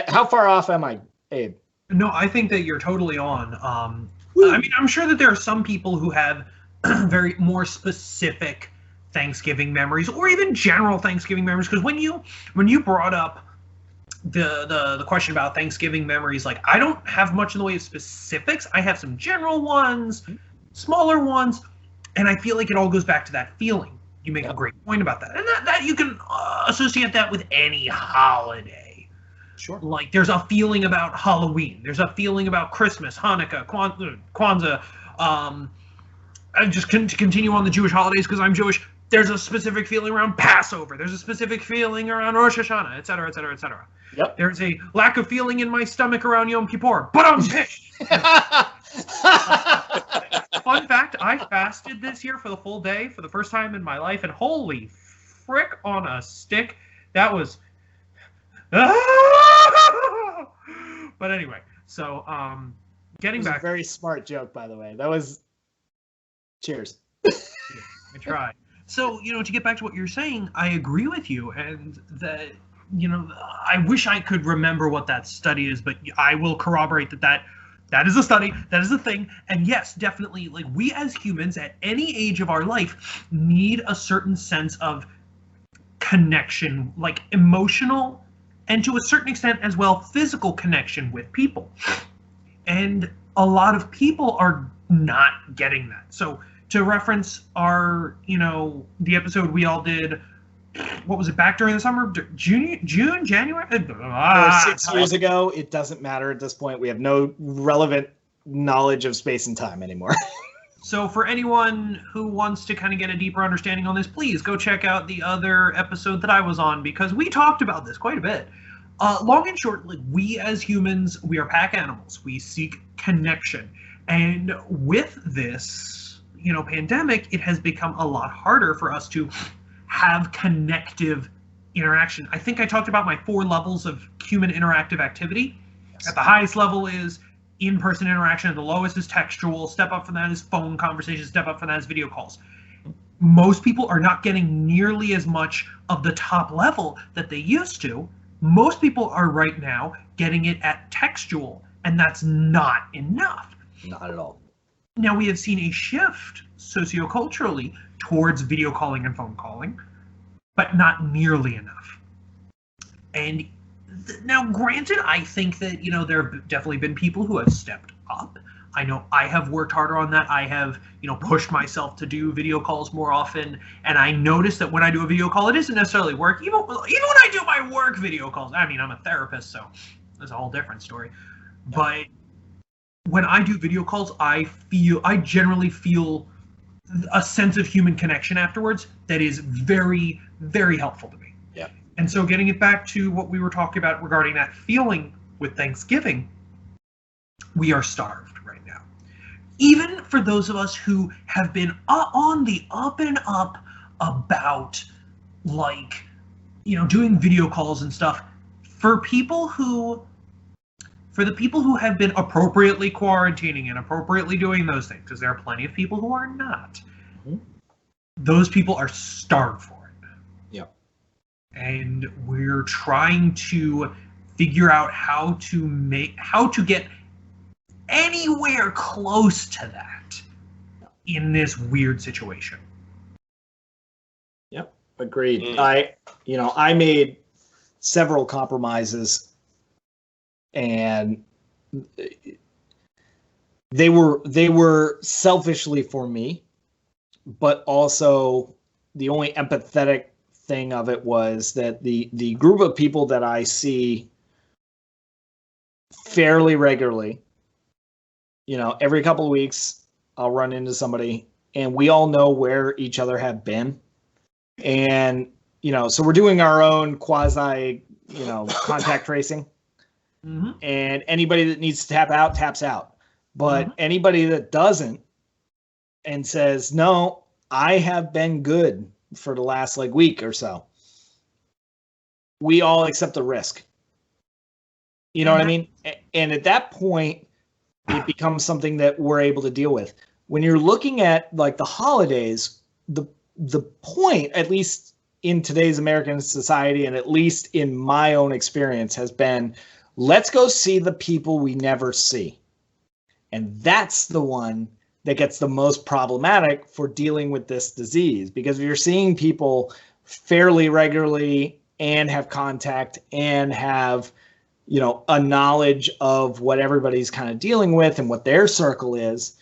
How far off am I, Abe? No, I think that you're totally on. I mean, I'm sure that there are some people who have very more specific Thanksgiving memories, or even general Thanksgiving memories. Because when you brought up the question about Thanksgiving memories, like, I don't have much in the way of specifics. I have some general ones, smaller ones, and I feel like it all goes back to that feeling. You make a great point about that, and that you can associate that with any holiday. Sure. Like, there's a feeling about Halloween. There's a feeling about Christmas, Hanukkah, Kwanzaa. Just to continue on the Jewish holidays, because I'm Jewish, there's a specific feeling around Passover. There's a specific feeling around Rosh Hashanah, et cetera, et cetera, et cetera. Yep. There's a lack of feeling in my stomach around Yom Kippur, but I'm pissed. Fun fact, I fasted this year for the full day for the first time in my life, and holy frick on a stick, that was... But anyway, so getting back, a very smart joke, by the way. That was cheers. I tried. So, to get back to what you're saying, I agree with you, and that, I wish I could remember what that study is, but I will corroborate that is a study, that is a thing, and yes, definitely, like, we as humans at any age of our life need a certain sense of connection, like emotional, and to a certain extent as well, physical connection with people. And a lot of people are not getting that. So to reference our, the episode we all did, what was it, back during the summer? June, January? 6 years ago, it doesn't matter at this point. We have no relevant knowledge of space and time anymore. So for anyone who wants to kind of get a deeper understanding on this, please go check out the other episode that I was on, because we talked about this quite a bit. Long and short, like, we as humans, we are pack animals. We seek connection. And with this, pandemic, it has become a lot harder for us to have connective interaction. I think I talked about my 4 levels of human interactive activity. Yes. At the highest level is in-person interaction, at the lowest is textual, step up from that is phone conversations, step up from that is video calls. Most people are not getting nearly as much of the top level that they used to. Most people are right now getting it at textual, and that's not enough. Not at all. Now, we have seen a shift socioculturally towards video calling and phone calling, but not nearly enough. And now, granted, I think that, there have definitely been people who have stepped up. I know I have worked harder on that. I have, pushed myself to do video calls more often. And I noticed that when I do a video call, it isn't necessarily work. Even when I do my work video calls, I mean, I'm a therapist, so that's a whole different story. Yeah. But when I do video calls, I generally feel a sense of human connection afterwards that is very, very helpful to me. Yeah. And so getting it back to what we were talking about regarding that feeling with Thanksgiving, we are starved right now. Even for those of us who have been on the up and up about, like, doing video calls and stuff, for the people who have been appropriately quarantining and appropriately doing those things, because there are plenty of people who are not, those people are starved for it. Yeah. And we're trying to figure out how to get anywhere close to that in this weird situation. Yep, agreed. I made several compromises, and they were selfishly for me, but also the only empathetic thing of it was that the group of people that I see fairly regularly, every couple of weeks I'll run into somebody, and we all know where each other have been. And, so we're doing our own quasi, contact tracing. Mm-hmm. And anybody that needs to tap out, taps out. But anybody that doesn't and says, no, I have been good for the last week or so, we all accept the risk. You know what I mean? And at that point, it becomes something that we're able to deal with. When you're looking at the holidays, the point, at least in today's American society, and at least in my own experience, has been, let's go see the people we never see. And that's the one that gets the most problematic for dealing with this disease, because if you're seeing people fairly regularly and have contact and have, a knowledge of what everybody's kind of dealing with and what their circle is,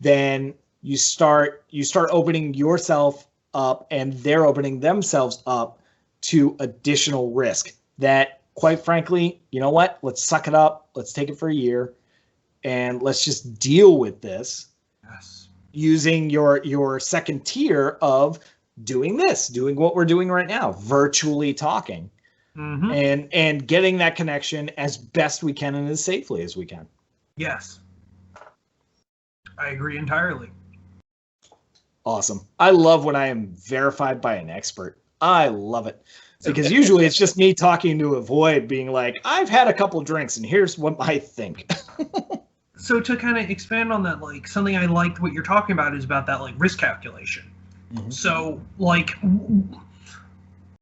then you start opening yourself up, and they're opening themselves up to additional risk that, quite frankly, you know what? Let's suck it up. Let's take it for a year, and let's just deal with this. Yes. Using your second tier of doing what we're doing right now, virtually talking, and getting that connection as best we can and as safely as we can. Yes. I agree entirely. Awesome. I love when I am verified by an expert. I love it. Because usually it's just me talking to avoid being like, I've had a couple drinks and here's what I think. So to kind of expand on that, something I liked what you're talking about is about that risk calculation. Mm-hmm. So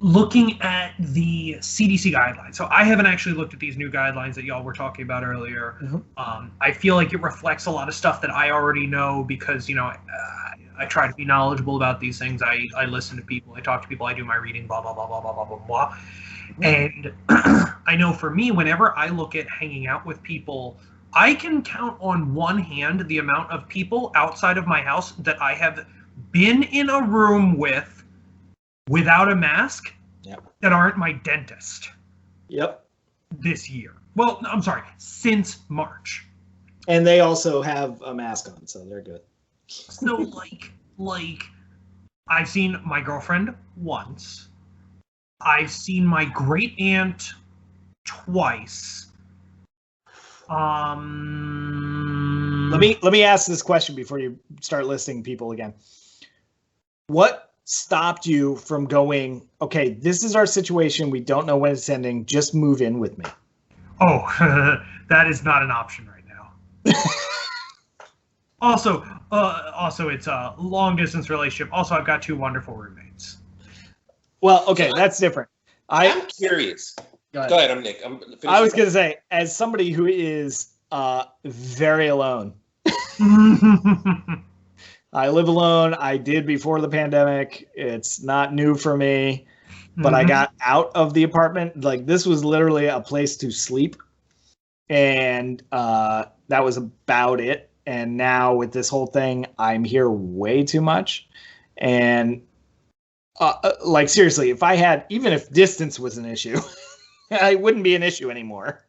looking at the CDC guidelines. So I haven't actually looked at these new guidelines that y'all were talking about earlier. Mm-hmm. I feel like it reflects a lot of stuff that I already know because, I try to be knowledgeable about these things. I listen to people, I talk to people, I do my reading, blah, blah, blah, blah, blah, blah, blah, blah. Mm-hmm. And I know for me, whenever I look at hanging out with people, I can count on one hand the amount of people outside of my house that I have been in a room with without a mask that aren't my dentist. Yep. This year. Well, I'm sorry, since March. And they also have a mask on, so they're good. So, I've seen my girlfriend once. I've seen my great aunt twice. Let me ask this question before you start listing people again. What stopped you from going, okay, this is our situation, we don't know when it's ending, just move in with me? Oh, that is not an option right now. Also, it's a long distance relationship. Also, I've got two wonderful roommates. Well, okay, that's different. I'm curious. Go ahead, I'm Nick. I was going to say, as somebody who is very alone, I live alone. I did before the pandemic. It's not new for me, but I got out of the apartment. This was literally a place to sleep, and that was about it. And now with this whole thing, I'm here way too much. And seriously, even if distance was an issue, it wouldn't be an issue anymore.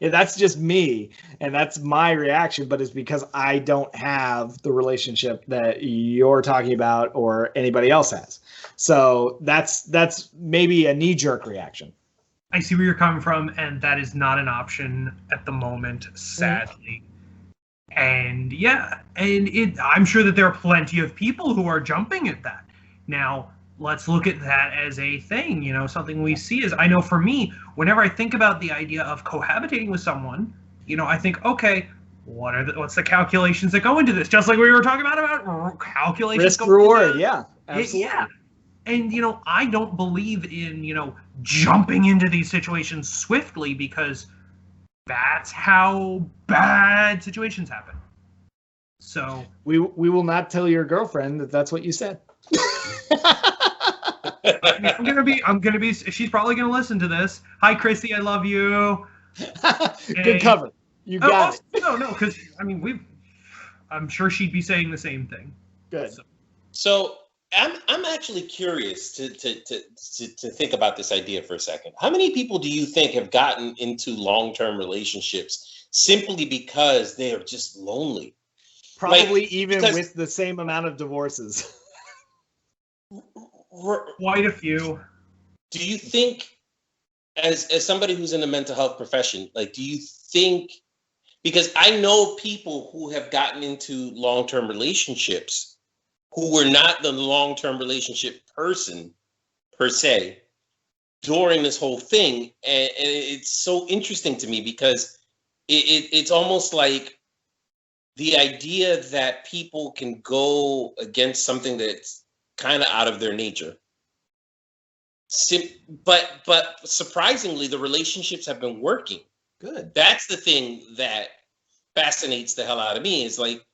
That's just me, and that's my reaction, but it's because I don't have the relationship that you're talking about or anybody else has. So that's maybe a knee-jerk reaction. I see where you're coming from, and that is not an option at the moment, sadly. And I'm sure that there are plenty of people who are jumping at that. Now, let's look at that as a thing, something we see is, I know for me, whenever I think about the idea of cohabitating with someone, I think, okay, what's the calculations that go into this? Just like we were talking about calculations. Risk reward, yeah, absolutely. Yeah. And, I don't believe in, jumping into these situations swiftly, because that's how bad situations happen. So we will not tell your girlfriend that that's what you said. I'm gonna be. She's probably gonna listen to this. Hi, Chrissy, I love you. Good cover. You got it. No, because I'm sure she'd be saying the same thing. Good. So I'm actually curious to think about this idea for a second. How many people do you think have gotten into long-term relationships simply because they are just lonely? Probably even with the same amount of divorces. Quite a few. Do you think, as somebody who's in the mental health profession, do you think, because I know people who have gotten into long-term relationships who were not the long-term relationship person per se during this whole thing, and it's so interesting to me because it's almost like the idea that people can go against something that's kind of out of their nature. But surprisingly, the relationships have been working. Good. That's the thing that fascinates the hell out of me, is like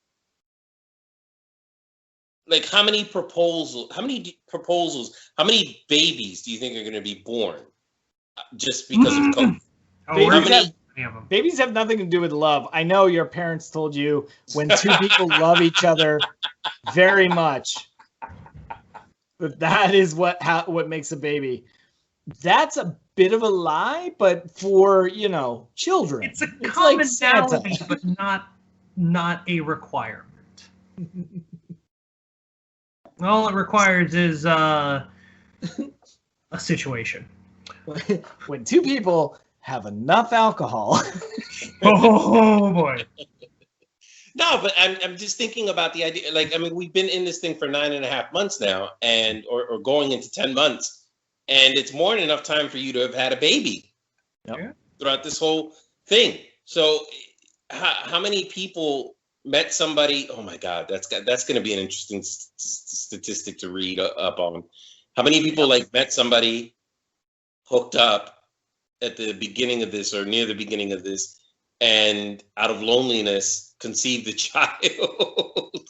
how many proposals, how many babies do you think are going to be born just because of COVID? Babies have nothing to do with love. I know your parents told you when two people love each other very much, that is what makes a baby. That's a bit of a lie, but for children, it's a commonality, like but not a requirement. All it requires is a situation. When two people have enough alcohol. Oh boy. No, but I'm just thinking about the idea. We've been in this thing for 9.5 months now, or going into 10 months, and it's more than enough time for you to have had a baby throughout this whole thing. So, how many people met somebody? Oh my God, that's going to be an interesting statistic to read up on. How many people met somebody, hooked up at the beginning of this or near the beginning of this, and out of loneliness conceived a child?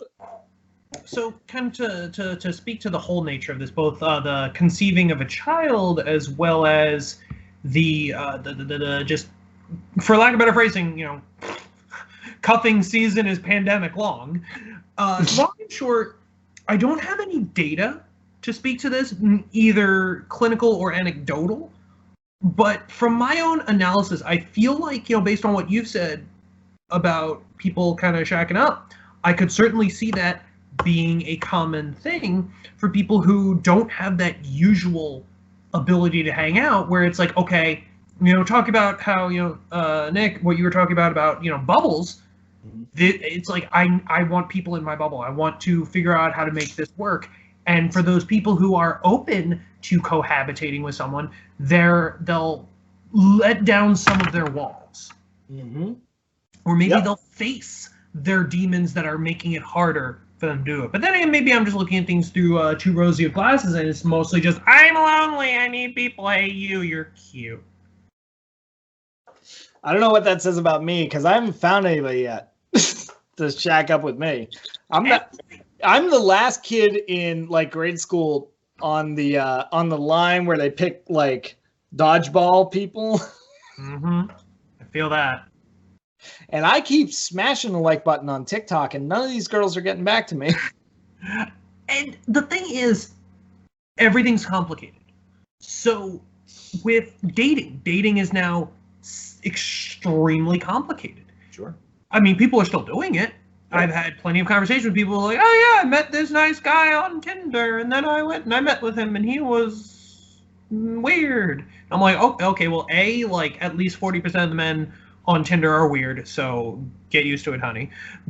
So, kind of to speak to the whole nature of this, both the conceiving of a child as well as the just, for lack of better phrasing, cuffing season is pandemic long. Long and short, I don't have any data to speak to this, either clinical or anecdotal. But from my own analysis, I feel like, based on what you've said about people kind of shacking up, I could certainly see that being a common thing for people who don't have that usual ability to hang out, where it's like, okay, talk about how, Nick, what you were talking about, bubbles. It's like, I want people in my bubble. I want to figure out how to make this work. And for those people who are open to cohabitating with someone, they'll let down some of their walls. Mm-hmm. Or maybe they'll face their demons that are making it harder for them to do it. But then again, maybe I'm just looking at things through too rosy of glasses, and it's mostly just, I'm lonely, I need people, hey, you're cute. I don't know what that says about me, because I haven't found anybody yet to shack up with me. I'm the last kid in grade school on the line where they pick dodgeball people. Mm-hmm. I feel that. And I keep smashing the like button on TikTok, and none of these girls are getting back to me. And the thing is, everything's complicated. So with dating is now extremely complicated. Sure. I mean, people are still doing it. Yeah. I've had plenty of conversations with people like, oh yeah, I met this nice guy on Tinder, and then I went and I met with him, and he was weird. I'm like, oh, okay, well, at least 40% of the men on Tinder are weird, so get used to it, honey.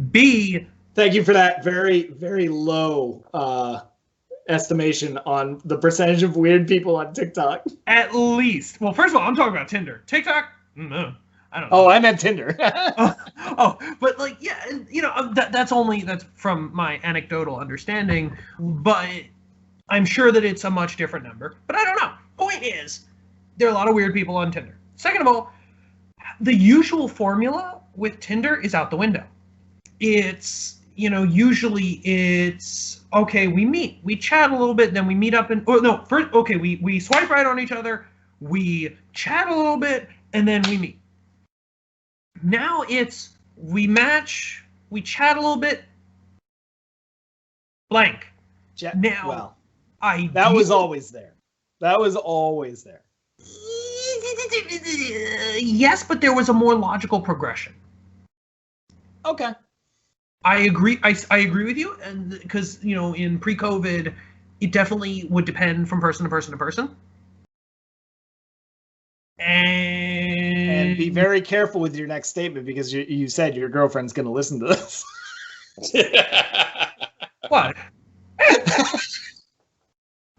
B, thank you for that very, very low estimation on the percentage of weird people on TikTok. At least. Well, first of all, I'm talking about Tinder. TikTok? No. I don't know. Oh, I meant Tinder. But that's from my anecdotal understanding. But I'm sure that it's a much different number, but I don't know. Point is, there are a lot of weird people on Tinder. Second of all, the usual formula with Tinder is out the window. It's, usually it's, okay, we meet, we chat a little bit, then we meet up first, okay, we swipe right on each other, we chat a little bit, and then we meet. Now it's, we match, we chat a little bit, blank. Now, that was always there. That was always there. Yes, but there was a more logical progression. Okay. I agree. I agree with you, and because in pre-COVID, it definitely would depend from person to person to person. And be very careful with your next statement, because you said your girlfriend's going to listen to this. What?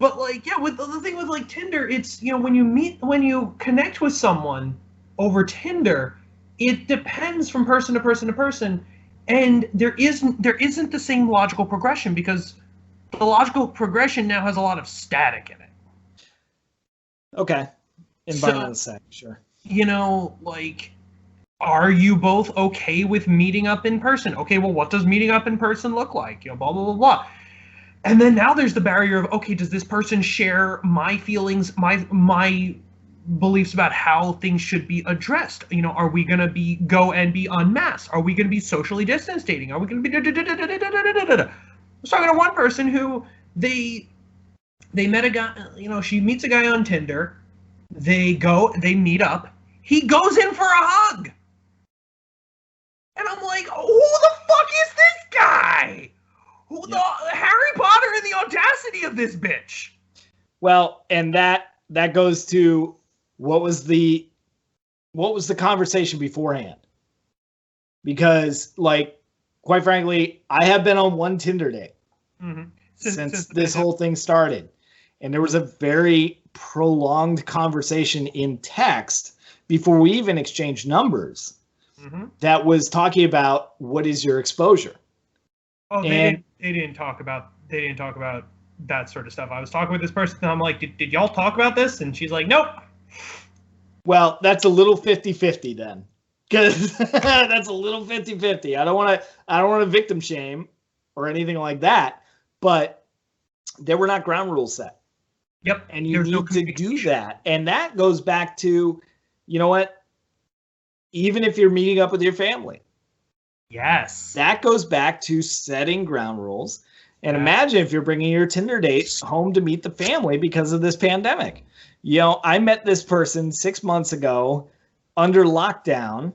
But with the thing with Tinder, it's when you connect with someone over Tinder, it depends from person to person to person, and there isn't the same logical progression, because the logical progression now has a lot of static in it. Okay. Environmental static, sure. Are you both okay with meeting up in person? Okay, well, what does meeting up in person look like? Blah, blah, blah, blah. And then now there's the barrier of, okay, does this person share my feelings, my beliefs about how things should be addressed? Are we going to go and be unmasked? Are we going to be socially distance dating? Are we going to be I was talking to one person who they met a guy, she meets a guy on Tinder. They meet up. He goes in for a hug. And I'm like, who the fuck is this guy? The Harry Potter and the audacity of this bitch. Well, and that goes to what was the conversation beforehand? Because, quite frankly, I have been on one Tinder date since this whole thing started, and there was a very prolonged conversation in text before we even exchanged numbers that was talking about what is your exposure. Oh, they didn't talk about that sort of stuff. I was talking with this person, and I'm like, did y'all talk about this? And she's like, nope. Well, that's a little 50-50 then, because that's a little 50-50. I don't want to victim shame or anything like that, but there were not ground rules set. Yep. And you need to do that. And that goes back to, even if you're meeting up with your family. Yes. That goes back to setting ground rules. And imagine if you're bringing your Tinder date home to meet the family because of this pandemic. I met this person 6 months ago under lockdown.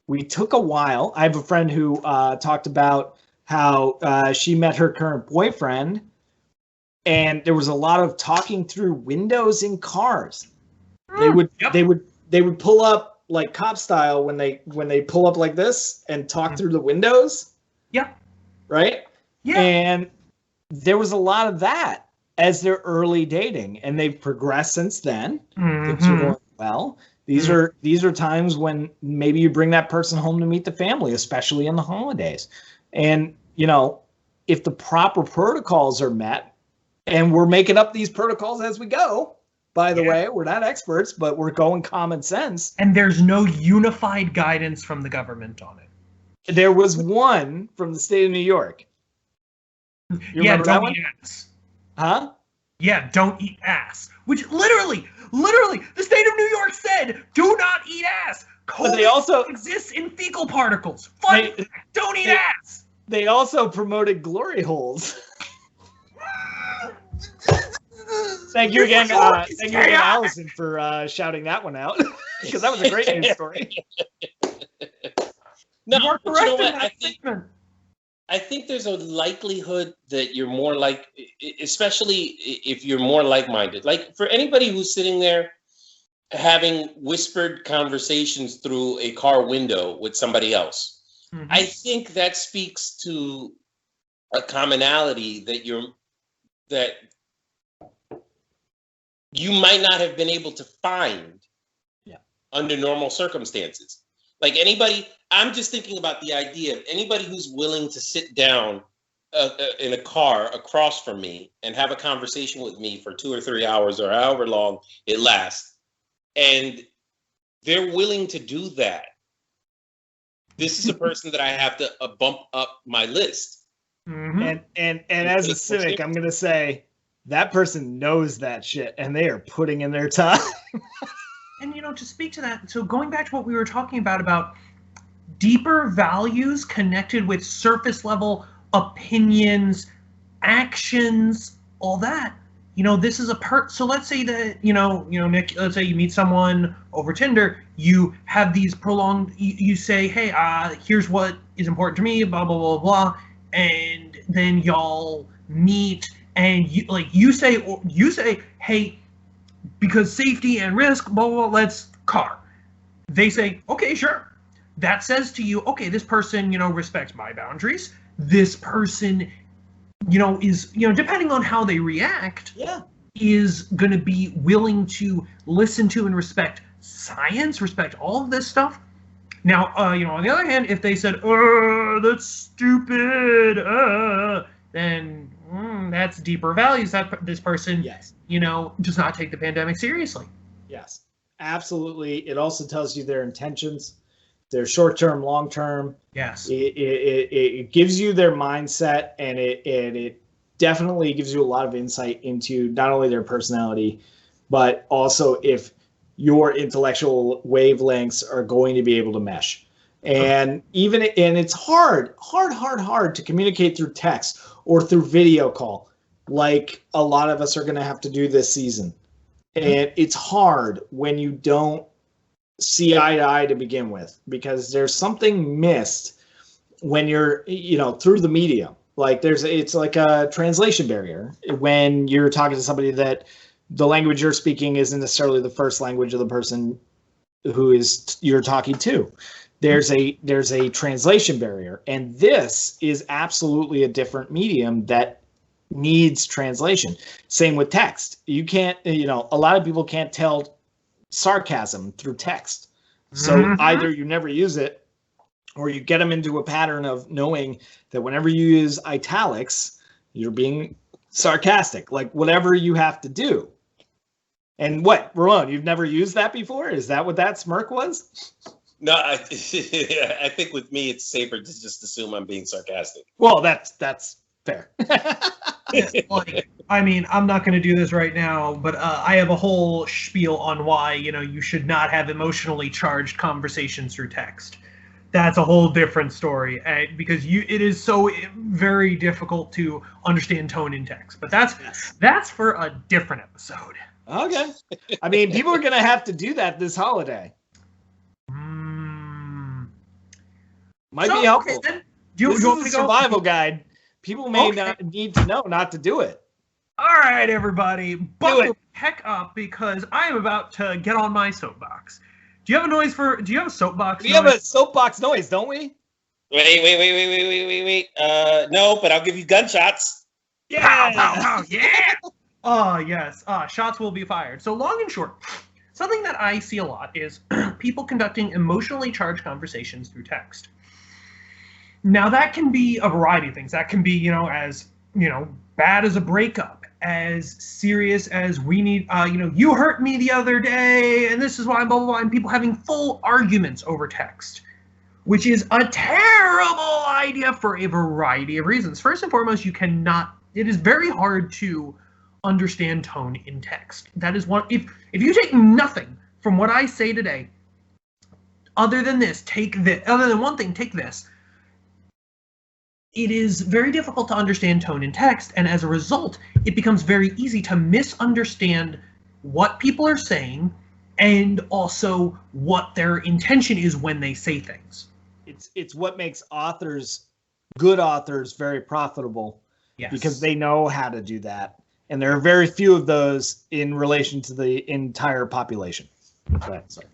We took a while. I have a friend who talked about how she met her current boyfriend, and there was a lot of talking through windows in cars. They would pull up like cop style when they pull up like this and talk through the windows. Yeah. Right? Yeah. And there was a lot of that as their early dating, and they've progressed since then. Things are going well. These are times when maybe you bring that person home to meet the family, especially in the holidays. And, if the proper protocols are met, and we're making up these protocols as we go, by the way, we're not experts, but we're going common sense. And there's no unified guidance from the government on it. There was one from the state of New York. You remember that one? Eat ass. Huh? Yeah, don't eat ass. Which literally, the state of New York said, do not eat ass. COVID they also exists in fecal particles. Don't eat ass. They also promoted glory holes. Thank you again, Allison, for shouting that one out, because that was a great news story. No, but you know what? I think there's a likelihood that you're more especially if you're more like-minded. Like, for anybody who's sitting there having whispered conversations through a car window with somebody else, I think that speaks to a commonality that you might not have been able to find under normal circumstances. Like, anybody, I'm just thinking about the idea of anybody who's willing to sit down in a car across from me and have a conversation with me for 2 or 3 hours or however long it lasts, and they're willing to do that. This is a person that I have to bump up my list. Mm-hmm. And as a cynic, I'm gonna say that person knows that shit, and they are putting in their time. And to speak to that, so going back to what we were talking about deeper values connected with surface level opinions, actions, all that. This is so let's say that, Nick, let's say you meet someone over Tinder, you have these prolonged, you say, hey, here's what is important to me, blah, blah, blah, blah. And then y'all meet and you say, hey, because safety and risk, blah, blah, blah, let's car. They say, okay, sure. That says to you, okay, this person, respects my boundaries. This person, is, depending on how they react, is going to be willing to listen to and respect science, respect all of this stuff. Now, on the other hand, if they said, that's stupid, then that's deeper values. That this person, does not take the pandemic seriously. Yes, absolutely. It also tells you their intentions, their short-term, long-term. Yes. It gives you their mindset, and it definitely gives you a lot of insight into not only their personality, but also if your intellectual wavelengths are going to be able to mesh. And it's hard to communicate through text or through video call, like a lot of us are going to have to do this season. And it's hard when you don't see eye to eye to begin with, because there's something missed when you're, through the medium. Like it's like a translation barrier when you're talking to somebody that the language you're speaking isn't necessarily the first language of the person who is you're talking to. There's a translation barrier, and this is absolutely a different medium that needs translation. Same with text. You can't, a lot of people can't tell sarcasm through text. So either you never use it, or you get them into a pattern of knowing that whenever you use italics, you're being sarcastic, like whatever you have to do. And what, Ramon, you've never used that before? Is that what that smirk was? No, I think with me, it's safer to just assume I'm being sarcastic. Well, that's fair. I'm not going to do this right now, but I have a whole spiel on why, you should not have emotionally charged conversations through text. That's a whole different story, because it is so very difficult to understand tone in text. But that's for a different episode. Okay. People are going to have to do that this holiday. Might be helpful. Okay, this is a survival guide. People may not need to know not to do it. All right, everybody, buckle the heck up, because I am about to get on my soapbox. Do you have a soapbox? We have a soapbox noise, don't we? Wait. No, but I'll give you gunshots. Yeah. Pow, yeah. Oh, yes. Shots will be fired. So long and short, something that I see a lot is people conducting emotionally charged conversations through text. Now, that can be a variety of things. That can be, as, bad as a breakup, as serious as we need, you hurt me the other day, and this is why, blah, blah, blah, and people having full arguments over text, which is a terrible idea for a variety of reasons. First and foremost, it is very hard to understand tone in text. That is one, if you take nothing from what I say today, other than one thing, take this. It is very difficult to understand tone in text, and as a result, it becomes very easy to misunderstand what people are saying and also what their intention is when they say things. It's what makes good authors, very profitable. Yes. Because they know how to do that. And there are very few of those in relation to the entire population.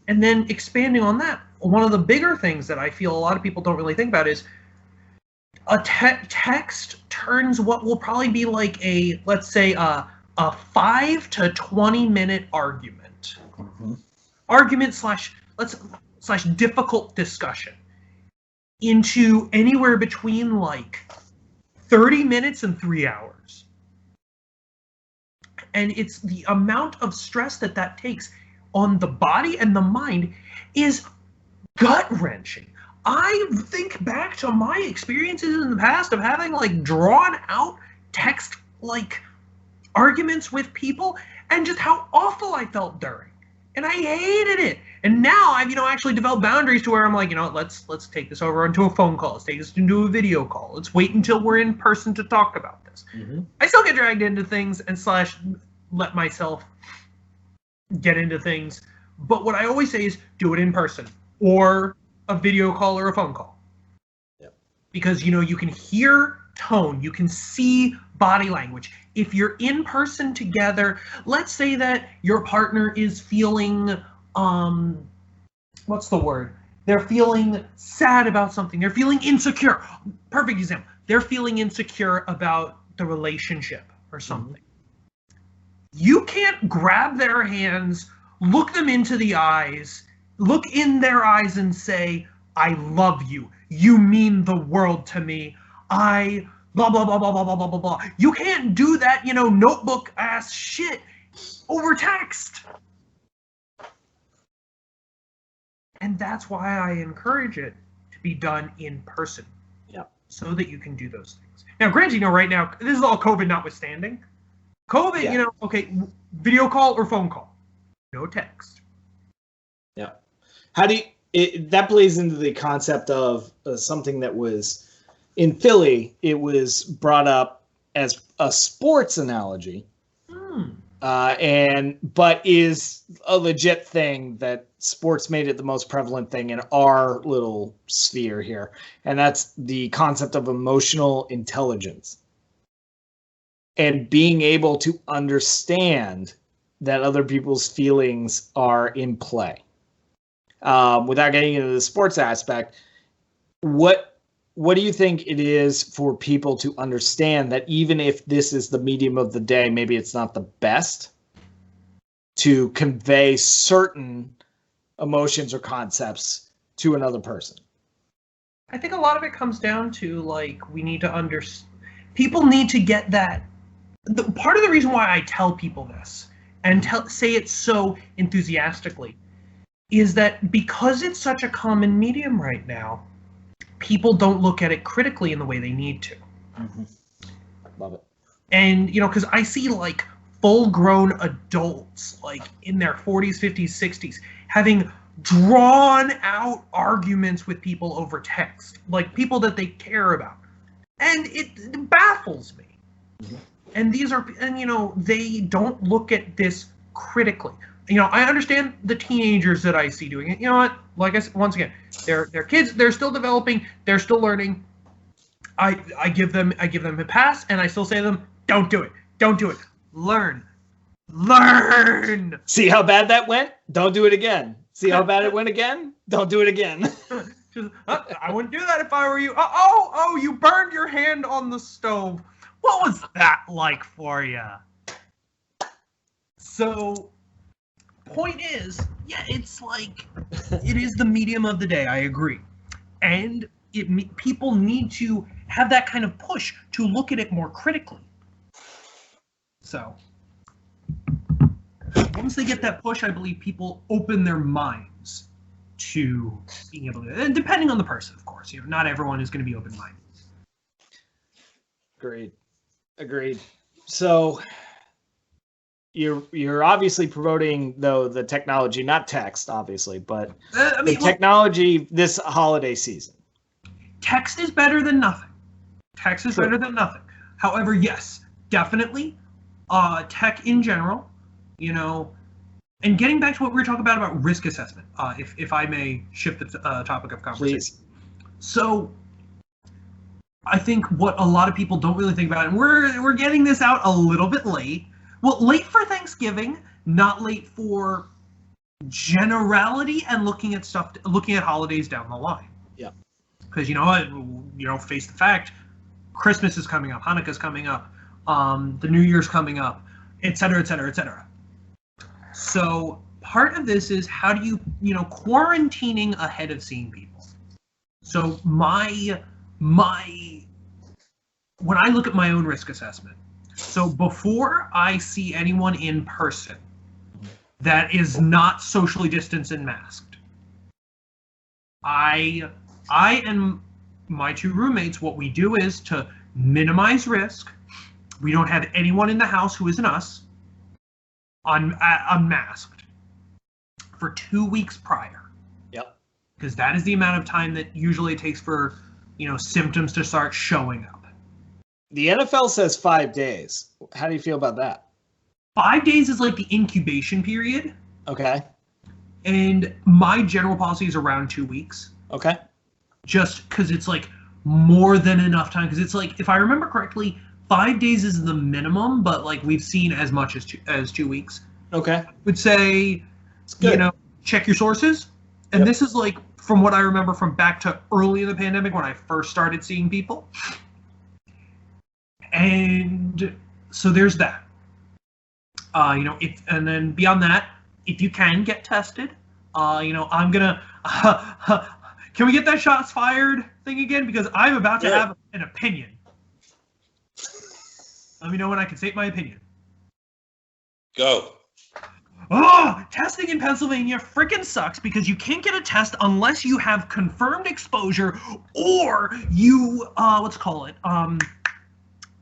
And then expanding on that, one of the bigger things that I feel a lot of people don't really think about is a text turns what will probably be like let's say a 5 to 20 minute argument. Mm-hmm. Argument slash difficult discussion into anywhere between like 30 minutes and 3 hours. And it's the amount of stress that takes on the body and the mind is gut-wrenching. I think back to my experiences in the past of having like drawn out text like arguments with people and just how awful I felt during. And I hated it. And now I've, actually developed boundaries to where I'm like, let's take this over onto a phone call. Let's take this into a video call. Let's wait until we're in person to talk about this. Mm-hmm. I still get dragged into things and / let myself get into things. But what I always say is do it in person or a video call or a phone call. Yep. Because, you can hear tone, you can see body language. If you're in person together, let's say that your partner is feeling, what's the word? They're feeling sad about something. They're feeling insecure. Perfect example. They're feeling insecure about the relationship or something. Mm-hmm. You can't grab their hands, look them into the eyes, look in their eyes and say, I love you. You mean the world to me. I blah, blah, blah, blah, blah, blah, blah, blah, blah. You can't do that, notebook ass shit over text. And that's why I encourage it to be done in person. Yeah. So that you can do those things. Now, granted, right now, this is all COVID notwithstanding. COVID, yeah. Okay, video call or phone call. No text. Yeah. How do you, that plays into the concept of something that was in Philly, it was brought up as a sports analogy, but is a legit thing that sports made it the most prevalent thing in our little sphere here. And that's the concept of emotional intelligence and being able to understand that other people's feelings are in play. Without getting into the sports aspect, what do you think it is for people to understand that even if this is the medium of the day, maybe it's not the best to convey certain emotions or concepts to another person? I think a lot of it comes down to we need to people need to get that. Part of the reason why I tell people this and say it so enthusiastically is that because it's such a common medium right now, people don't look at it critically in the way they need to. Mm-hmm. Love it. And, because I see full-grown adults, in their 40s, 50s, 60s, having drawn-out arguments with people over text, people that they care about. And it baffles me. Mm-hmm. And they don't look at this critically. I understand the teenagers that I see doing it. You know what? Like I said, once again, they're kids. They're still developing. They're still learning. I give them a pass, and I still say to them, don't do it. Don't do it. Learn. See how bad that went? Don't do it again. See how bad it went again? Don't do it again. I wouldn't do that if I were you. Oh, you burned your hand on the stove. What was that like for you? So, point is, yeah, it's it is the medium of the day. I agree. And people need to have that kind of push to look at it more critically. So, once they get that push, I believe people open their minds to being able to, and depending on the person, of course. Not everyone is going to be open-minded. Agreed. So, you're obviously promoting the technology, not text, obviously, but the technology this holiday season. Text is better than nothing. Better than nothing. However, yes, definitely, tech in general, and getting back to what we were talking about risk assessment, if I may shift the topic of conversation. Please. So, I think what a lot of people don't really think about, and we're getting this out a little bit late. Well, late for Thanksgiving, not late for generality and looking at holidays down the line. Yeah. Because face the fact, Christmas is coming up, Hanukkah's coming up, the New Year's coming up, et cetera, et cetera, et cetera. So part of this is how do you, quarantining ahead of seeing people. So my when I look at my own risk assessment, so before I see anyone in person that is not socially distanced and masked, I and my two roommates, what we do is to minimize risk. We don't have anyone in the house who isn't us unmasked for 2 weeks prior. Yep. Because that is the amount of time that usually it takes for, symptoms to start showing up. The NFL says 5 days. How do you feel about that? 5 days is like the incubation period. Okay. And my general policy is around 2 weeks. Okay. Just because it's like more than enough time. Because it's like, if I remember correctly, 5 days is the minimum, but like we've seen as much as 2 weeks. Okay. I would say, It's good. check your sources. And Yep. this is like from what I remember from back to early in the pandemic when I first started seeing people. And so there's that. And then beyond that, if you can get tested, I'm gonna. Can we get that shots fired thing again? Because I'm about to have an opinion. Let me know when I can state my opinion. Go. Oh, testing in Pennsylvania freaking sucks because you can't get a test unless you have confirmed exposure or you,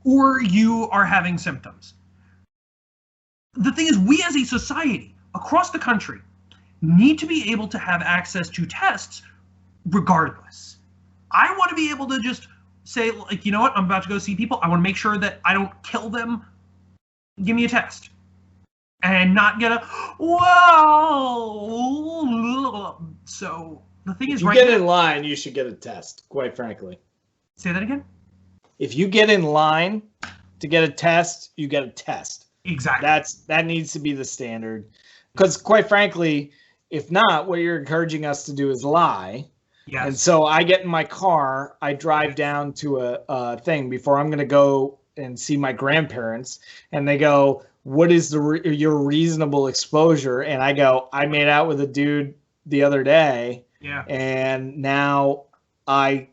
or you are having symptoms. The thing is, we as a society across the country need to be able to have access to tests regardless. I want to be able to just say, like, you know what, I'm about to go see people. I want to make sure that I don't kill them. Give me a test. And not get a, whoa. So the thing is, If you get in line, you should get a test, quite frankly. Say that again? If you get in line to get a test, you get a test. Exactly. That needs to be the standard. Because quite frankly, if not, what you're encouraging us to do is lie. Yes. And so I get in my car, I drive down to a thing before I'm going to go and see my grandparents, and they go, what is your reasonable exposure? And I go, I made out with a dude the other day, and now I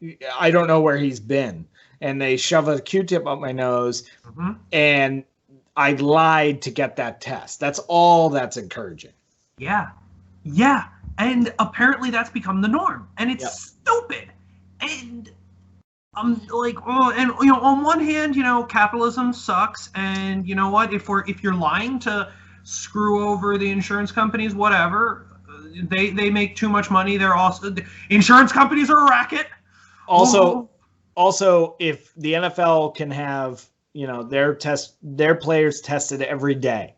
don't know where he's been. And they shove a Q-tip up my nose, and I lied to get that test. That's all that's encouraging. Yeah. And apparently that's become the norm, and it's stupid. And I'm like, on one hand, capitalism sucks, and you know what? If you're lying to screw over the insurance companies, whatever, they make too much money. They're also, insurance companies are a racket. Also, if the NFL can have their players tested every day,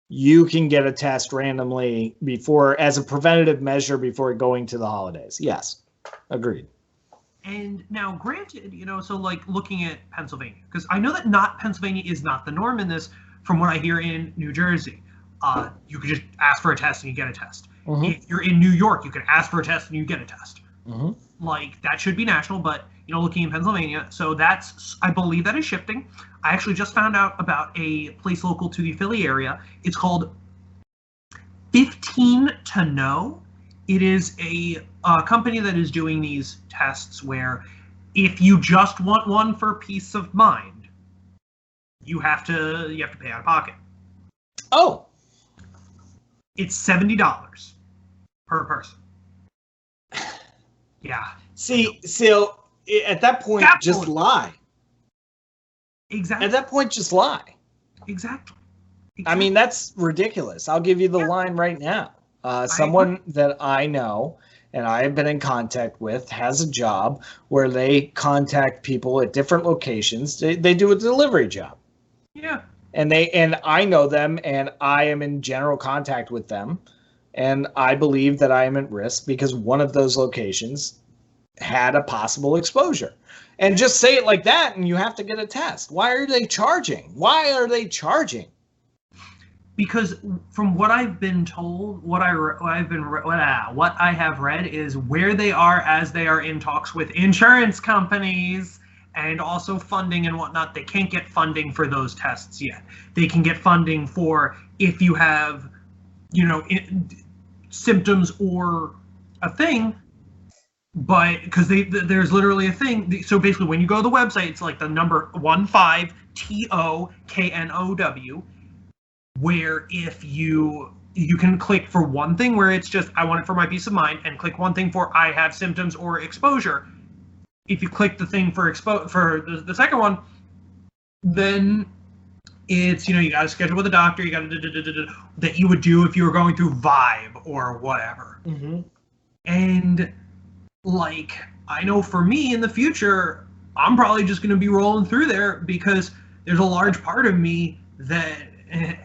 you can get a test randomly as a preventative measure before going to the holidays. Yes, agreed. And now, granted, so like looking at Pennsylvania, because I know that Pennsylvania is not the norm in this. From what I hear in New Jersey, you could just ask for a test and you get a test. Mm-hmm. If you're in New York, you can ask for a test and you get a test. Mm-hmm. Like that should be national, but looking in Pennsylvania, so I believe that is shifting. I actually just found out about a place local to the Philly area. It's called 15 to Know. It is a company that is doing these tests where if you just want one for peace of mind, you have to pay out of pocket. Oh. It's $70 per person. Yeah. See, so at that point, just lie. Exactly. At that point, just lie. Exactly. I mean, that's ridiculous. I'll give you the line right now. Someone that I know and I have been in contact with has a job where they contact people at different locations. They do a delivery job. Yeah. And I know them, and I am in general contact with them, and I believe that I am at risk because one of those locations had a possible exposure. And just say it like that, and you have to get a test. Why are they charging? Because from what I've been told, what I have read is where they are as they are in talks with insurance companies and also funding and whatnot. They can't get funding for those tests yet. They can get funding for if you have, symptoms or a thing. but because there's literally a thing. So basically, when you go to the website, it's like the number 15TOKNOW, where if you can click for one thing where it's just I want it for my peace of mind, and click one thing for I have symptoms or exposure. If you click the thing for the second one, then it's, you got to schedule with a doctor, you got to that you would do if you were going through Vibe or whatever. Mm-hmm. And like, I know for me in the future, I'm probably just going to be rolling through there because there's a large part of me that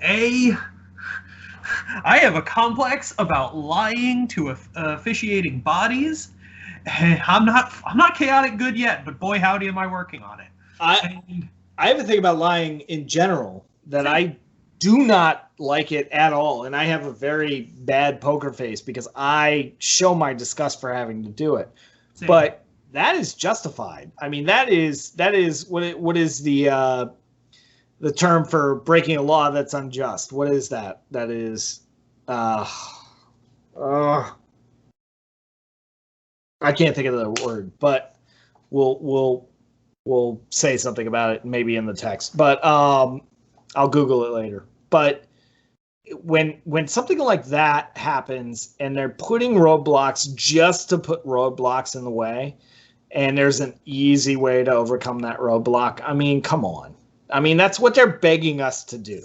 I have a complex about lying to officiating bodies. I'm not chaotic good yet, but boy howdy am I working on it. I have a thing about lying in general that I do not like it at all, and I have a very bad poker face because I show my disgust for having to do it. Same. But that is justified. I mean, that is what is the term for breaking a law that's unjust? What is that? That is I can't think of the word, but we'll say something about it maybe in the text. But I'll Google it later. But when something like that happens and they're putting roadblocks just to put roadblocks in the way, and there's an easy way to overcome that roadblock, I mean, come on. I mean, that's what they're begging us to do,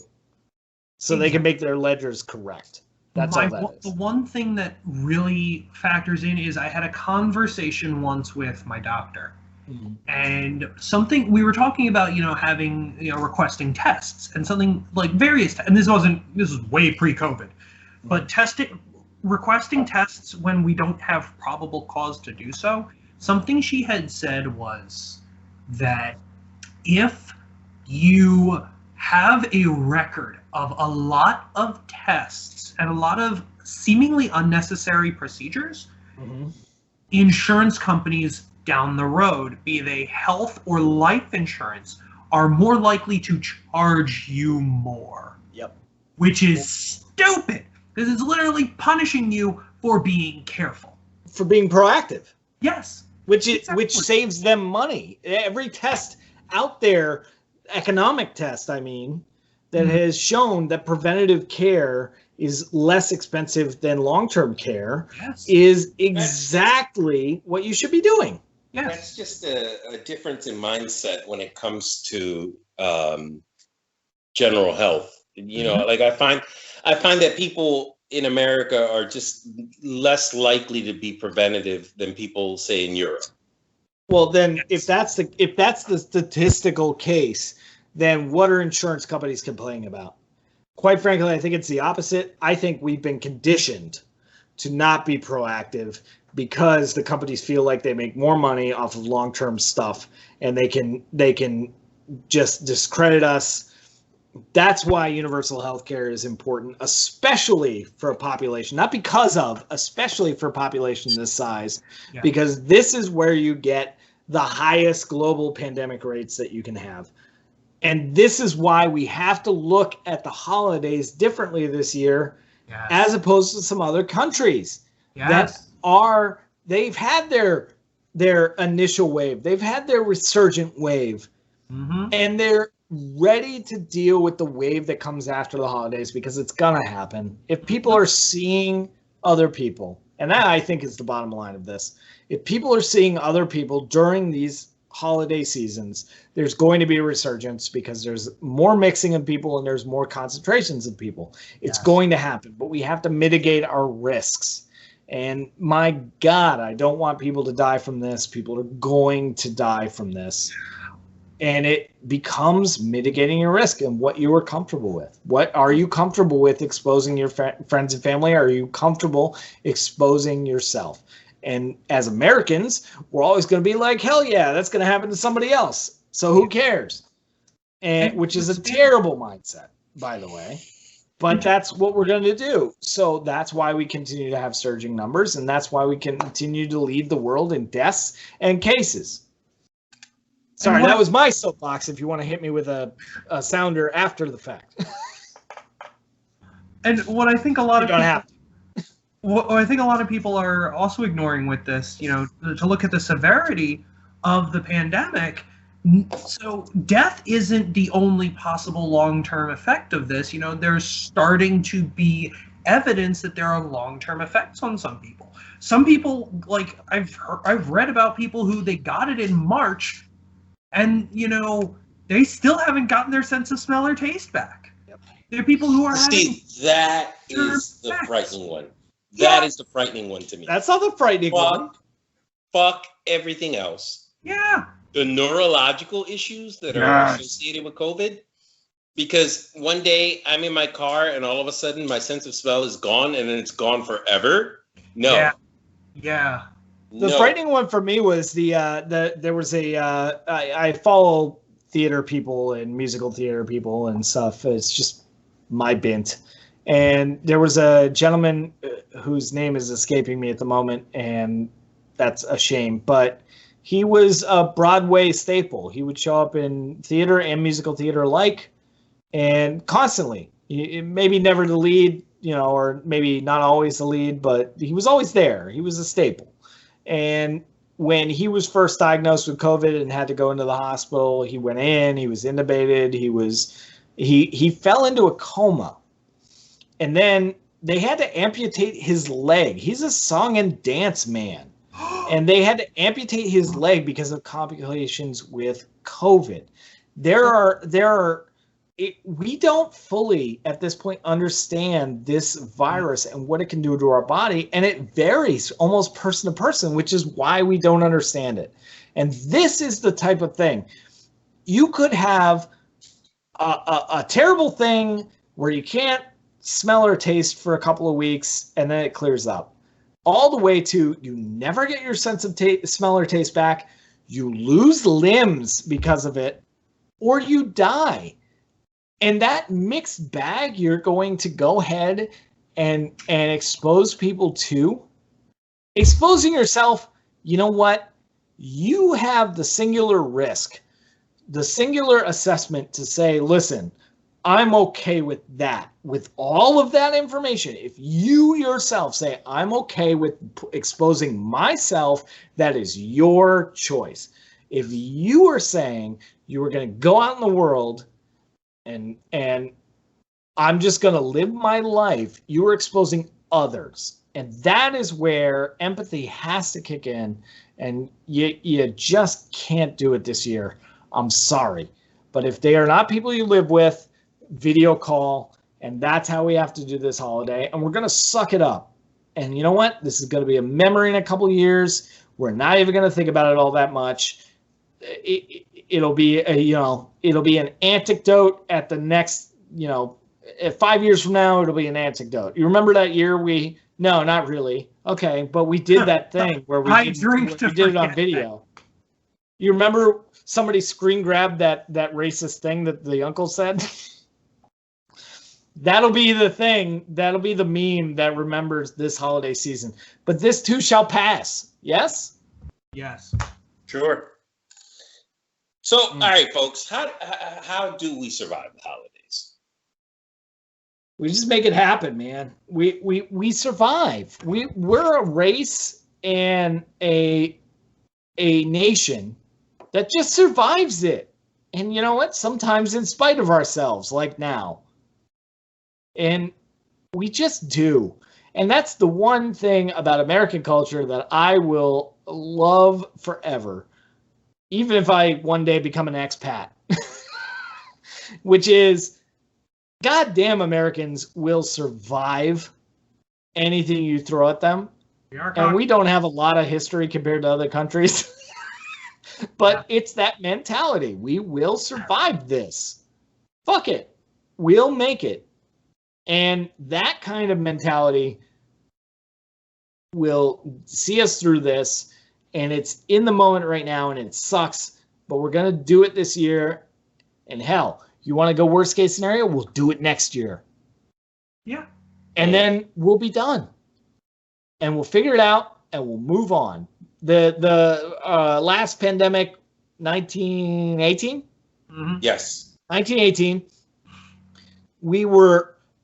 so they can make their ledgers correct. That's all that is. The one thing that really factors in is I had a conversation once with my doctor. Mm-hmm. And something we were talking about, having, requesting tests and something like various, and this was way pre-COVID, but requesting tests when we don't have probable cause to do so. Something she had said was that if you have a record of a lot of tests and a lot of seemingly unnecessary procedures, mm-hmm. insurance companies down the road, be they health or life insurance, are more likely to charge you more. Yep. Which is stupid, because it's literally punishing you for being careful. For being proactive. Yes. Which saves them money. Every test out there, economic test, I mean, that mm-hmm. has shown that preventative care is less expensive than long-term care, yes. is exactly what you should be doing. Yes. That's just a difference in mindset when it comes to general health. Mm-hmm. Like I find that people in America are just less likely to be preventative than people, say, in Europe. Well, then, if that's the statistical case, then what are insurance companies complaining about? Quite frankly, I think it's the opposite. I think we've been conditioned to not be proactive because the companies feel like they make more money off of long-term stuff, and they can just discredit us. That's why universal health care is important, especially for a population, not because of, especially for a population this size, because this is where you get the highest global pandemic rates that you can have. And this is why we have to look at the holidays differently this year, as opposed to some other countries that they've had their initial wave, they've had their resurgent wave, mm-hmm. and they're ready to deal with the wave that comes after the holidays, because it's gonna happen. If people are seeing other people, and that I think is the bottom line of this, if people are seeing other people during these holiday seasons, there's going to be a resurgence because there's more mixing of people and there's more concentrations of people. It's going to happen, but we have to mitigate our risks. And my God, I don't want people to die from this. People are going to die from this. And it becomes mitigating your risk and what you are comfortable with. What are you comfortable with exposing your friends and family? Are you comfortable exposing yourself? And as Americans, we're always going to be like, hell yeah, that's going to happen to somebody else. So who cares? And which is a terrible mindset, by the way. But that's what we're going to do. So that's why we continue to have surging numbers, and that's why we continue to lead the world in deaths and cases. Sorry, that was my soapbox if you want to hit me with a sounder after the fact. And what I think a lot of people... what I think a lot of people are also ignoring with this, to look at the severity of the pandemic. So death isn't the only possible long-term effect of this. There's starting to be evidence that there are long-term effects on some people. Some people, like I've read about people who they got it in March, and they still haven't gotten their sense of smell or taste back. Yep. There are people who are that is the frightening one. That is the frightening one to me. That's not the frightening one. Fuck everything else. Yeah. The neurological issues that are associated with COVID. Because one day I'm in my car and all of a sudden my sense of smell is gone and then it's gone forever. No. Yeah. The frightening one for me was there was I follow theater people and musical theater people and stuff. It's just my bent. And there was a gentleman whose name is escaping me at the moment, and that's a shame. But he was a Broadway staple. He would show up in theater and musical theater alike, and constantly. Maybe never the lead, or maybe not always the lead, but he was always there. He was a staple. And when he was first diagnosed with COVID and had to go into the hospital, he went in. He was intubated. He fell into a coma. And then they had to amputate his leg. He's a song and dance man. And they had to amputate his leg because of complications with COVID. We don't fully at this point understand this virus and what it can do to our body. And it varies almost person to person, which is why we don't understand it. And this is the type of thing. You could have a terrible thing where you can't smell or taste for a couple of weeks and then it clears up, all the way to you never get your sense of smell or taste back, you lose limbs because of it, or you die. And that mixed bag you're going to go ahead and expose people to. Exposing yourself, you know what? You have the singular risk, the singular assessment to say, listen, I'm okay with that. With all of that information, if you yourself say, I'm okay with exposing myself, that is your choice. If you are saying you are going to go out in the world and I'm just going to live my life, you are exposing others. And that is where empathy has to kick in. And you just can't do it this year. I'm sorry. But if they are not people you live with, video call, and that's how we have to do this holiday, and we're going to suck it up. And you know what? This is going to be a memory in a couple of years. We're not even going to think about it all that much. It'll be it'll be an anecdote at the next, 5 years from now, it'll be an anecdote. You remember that year no, not really. Okay, but we did that thing where we did it on video. You remember somebody screen grabbed that racist thing that the uncle said? That'll be the thing. That'll be the meme that remembers this holiday season. But this too shall pass. Yes? Yes. Sure. So, all right, folks, how do we survive the holidays? We just make it happen, man. We survive. We're a race and a nation that just survives it. And you know what? Sometimes in spite of ourselves, like now. And we just do. And that's the one thing about American culture that I will love forever, even if I one day become an expat, which is, goddamn, Americans will survive anything you throw at them. And we don't have a lot of history compared to other countries. But it's that mentality. We will survive this. Fuck it. We'll make it. And that kind of mentality will see us through this. And it's in the moment right now, and it sucks. But we're going to do it this year. And hell, you want to go worst case scenario? We'll do it next year. Yeah. And then we'll be done. And we'll figure it out, and we'll move on. The last pandemic, 1918? Mm-hmm. Yes. 1918.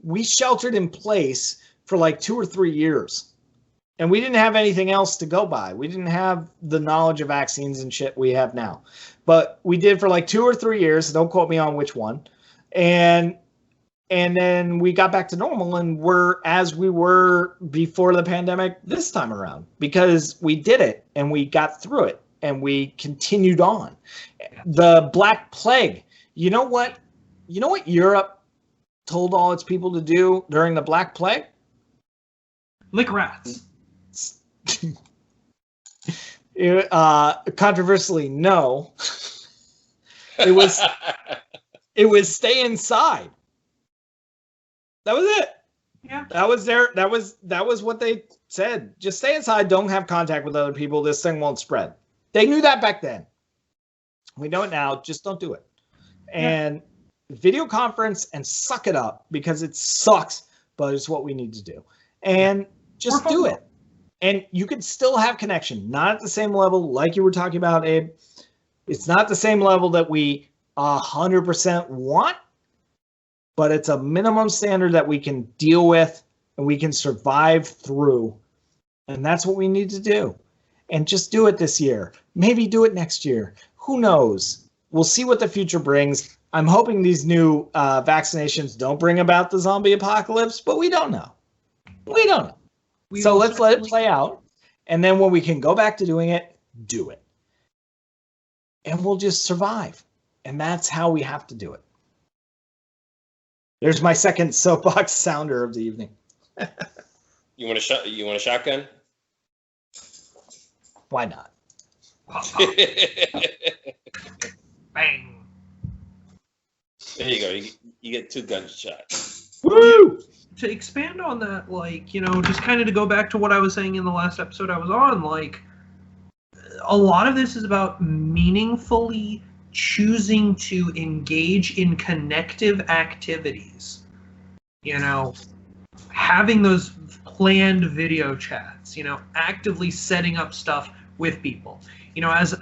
We sheltered in place for like 2 or 3 years. And we didn't have anything else to go by. We didn't have the knowledge of vaccines and shit we have now. But we did for like 2 or 3 years. Don't quote me on which one. And then we got back to normal, and we're as we were before the pandemic this time around, because we did it and we got through it and we continued on. The Black Plague. You know what Europe told all its people to do during the Black Plague? Lick rats. Controversially, no. It was stay inside. That was it. Yeah. That was what they said. Just stay inside, don't have contact with other people, this thing won't spread. They knew that back then. We know it now, just don't do it. And video conference and suck it up, because it sucks, but it's what we need to do. And just do it. And you can still have connection, not at the same level like you were talking about, Abe. It's not the same level that we 100% want, but it's a minimum standard that we can deal with and we can survive through. And that's what we need to do. And just do it this year. Maybe do it next year. Who knows? We'll see what the future brings. I'm hoping these new vaccinations don't bring about the zombie apocalypse, but we don't know. We don't know. So let's let it play out. And then when we can go back to doing it, do it. And we'll just survive. And that's how we have to do it. There's my second soapbox sounder of the evening. You want a shotgun? Why not? Bang. There you go. You get 2 gunshots. Woo! To expand on that, like, just kind of to go back to what I was saying in the last episode I was on, like, a lot of this is about meaningfully choosing to engage in connective activities. Having those planned video chats, actively setting up stuff with people. As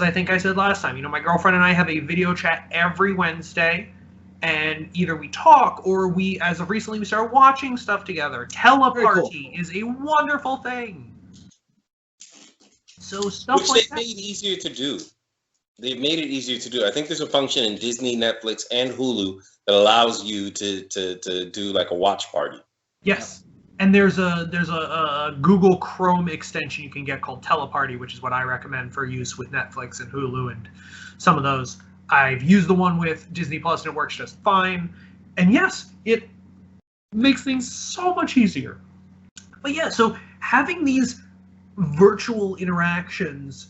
I think I said last time, my girlfriend and I have a video chat every Wednesday, and either we talk or we, as of recently, we started watching stuff together. Teleparty is a wonderful thing. So stuff like that. Which they've made easier to do. They've made it easier to do. I think there's a function in Disney, Netflix, and Hulu that allows you to do like a watch party. Yes. And there's a Google Chrome extension you can get called Teleparty, which is what I recommend for use with Netflix and Hulu and some of those. I've used the one with Disney Plus and it works just fine. And yes, it makes things so much easier. But yeah, so having these virtual interactions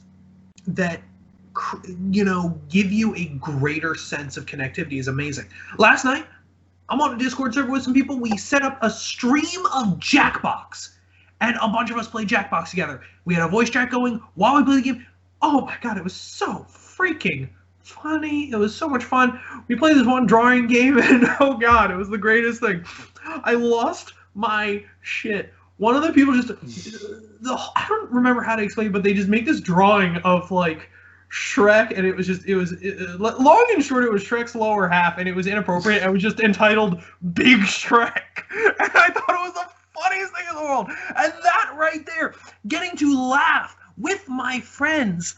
that give you a greater sense of connectivity is amazing. Last night, I'm on a Discord server with some people. We set up a stream of Jackbox, and a bunch of us played Jackbox together. We had a voice chat going while we played the game. Oh my god, it was so freaking funny. It was so much fun. We played this one drawing game, and oh god, it was the greatest thing. I lost my shit. One of the people I don't remember how to explain, but they just make this drawing of like Shrek, and it was long and short, it was Shrek's lower half, and it was inappropriate. It was just entitled Big Shrek, and I thought it was the funniest thing in the world. And that right there, getting to laugh with my friends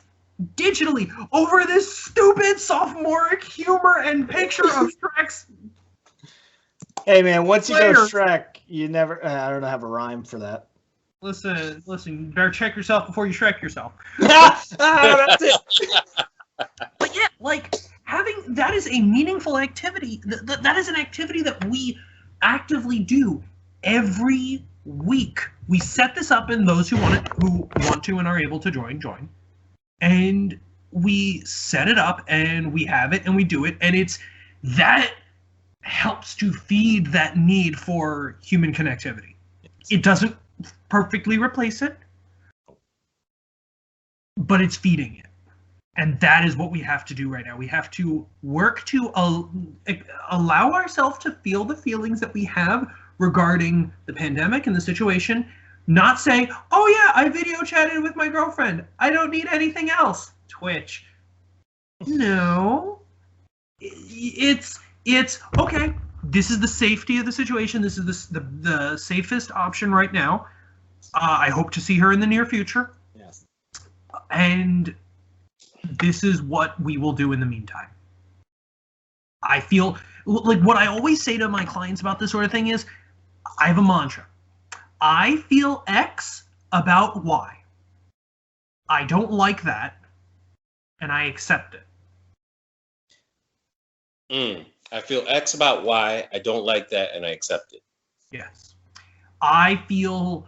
digitally over this stupid sophomoric humor and picture of Shrek's. Hey man, once you go Shrek, you never. I don't have a rhyme for that. Listen, you better check yourself before you Shrek yourself. That's it. But yeah, like, having that is a meaningful activity. That is an activity that we actively do every week. We set this up, and those who want to and are able to join. And we set it up, and we have it, and we do it, and that helps to feed that need for human connectivity. It doesn't perfectly replace it, but it's feeding it. And that is what we have to do right now. We have to work to allow ourselves to feel the feelings that we have regarding the pandemic and the situation. Not say, oh yeah, I video chatted with my girlfriend, I don't need anything else. Twitch. No. It's okay. This is the safety of the situation. This is the safest option right now. I hope to see her in the near future. Yes. And this is what we will do in the meantime. I feel like what I always say to my clients about this sort of thing is, I have a mantra. I feel X about Y. I don't like that, and I accept it. I feel X about Y. I don't like that, and I accept it. Yes. I feel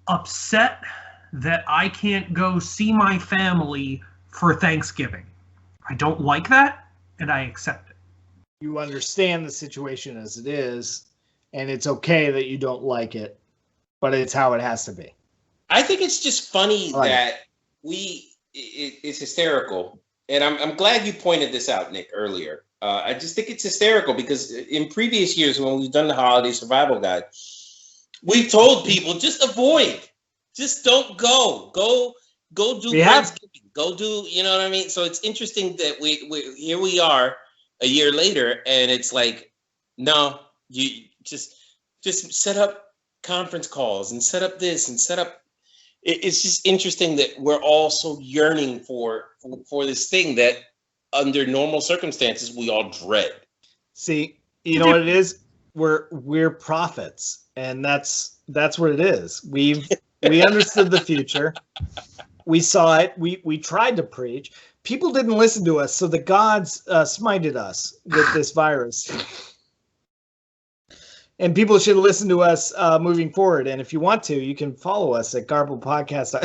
upset that I can't go see my family for Thanksgiving. I don't like that, and I accept it. You understand the situation as it is, and it's okay that you don't like it, but it's how it has to be. I think it's just funny that it's hysterical. And I'm glad you pointed this out, Nick, earlier. I just think it's hysterical because in previous years when we've done the holiday survival guide, we've told people just avoid, just don't go do Thanksgiving, go do, you know what I mean? So it's interesting that we here we are a year later, and it's like, no, you just set up conference calls and set up this and set up. It's just interesting that we're all so yearning for this thing that under normal circumstances we all dread. See, you know what it is? We're prophets, and that's what it is. We understood the future. We saw it. We tried to preach. People didn't listen to us, so the gods smited us with this virus. And people should listen to us moving forward. And if you want to, you can follow us at Garble Podcast.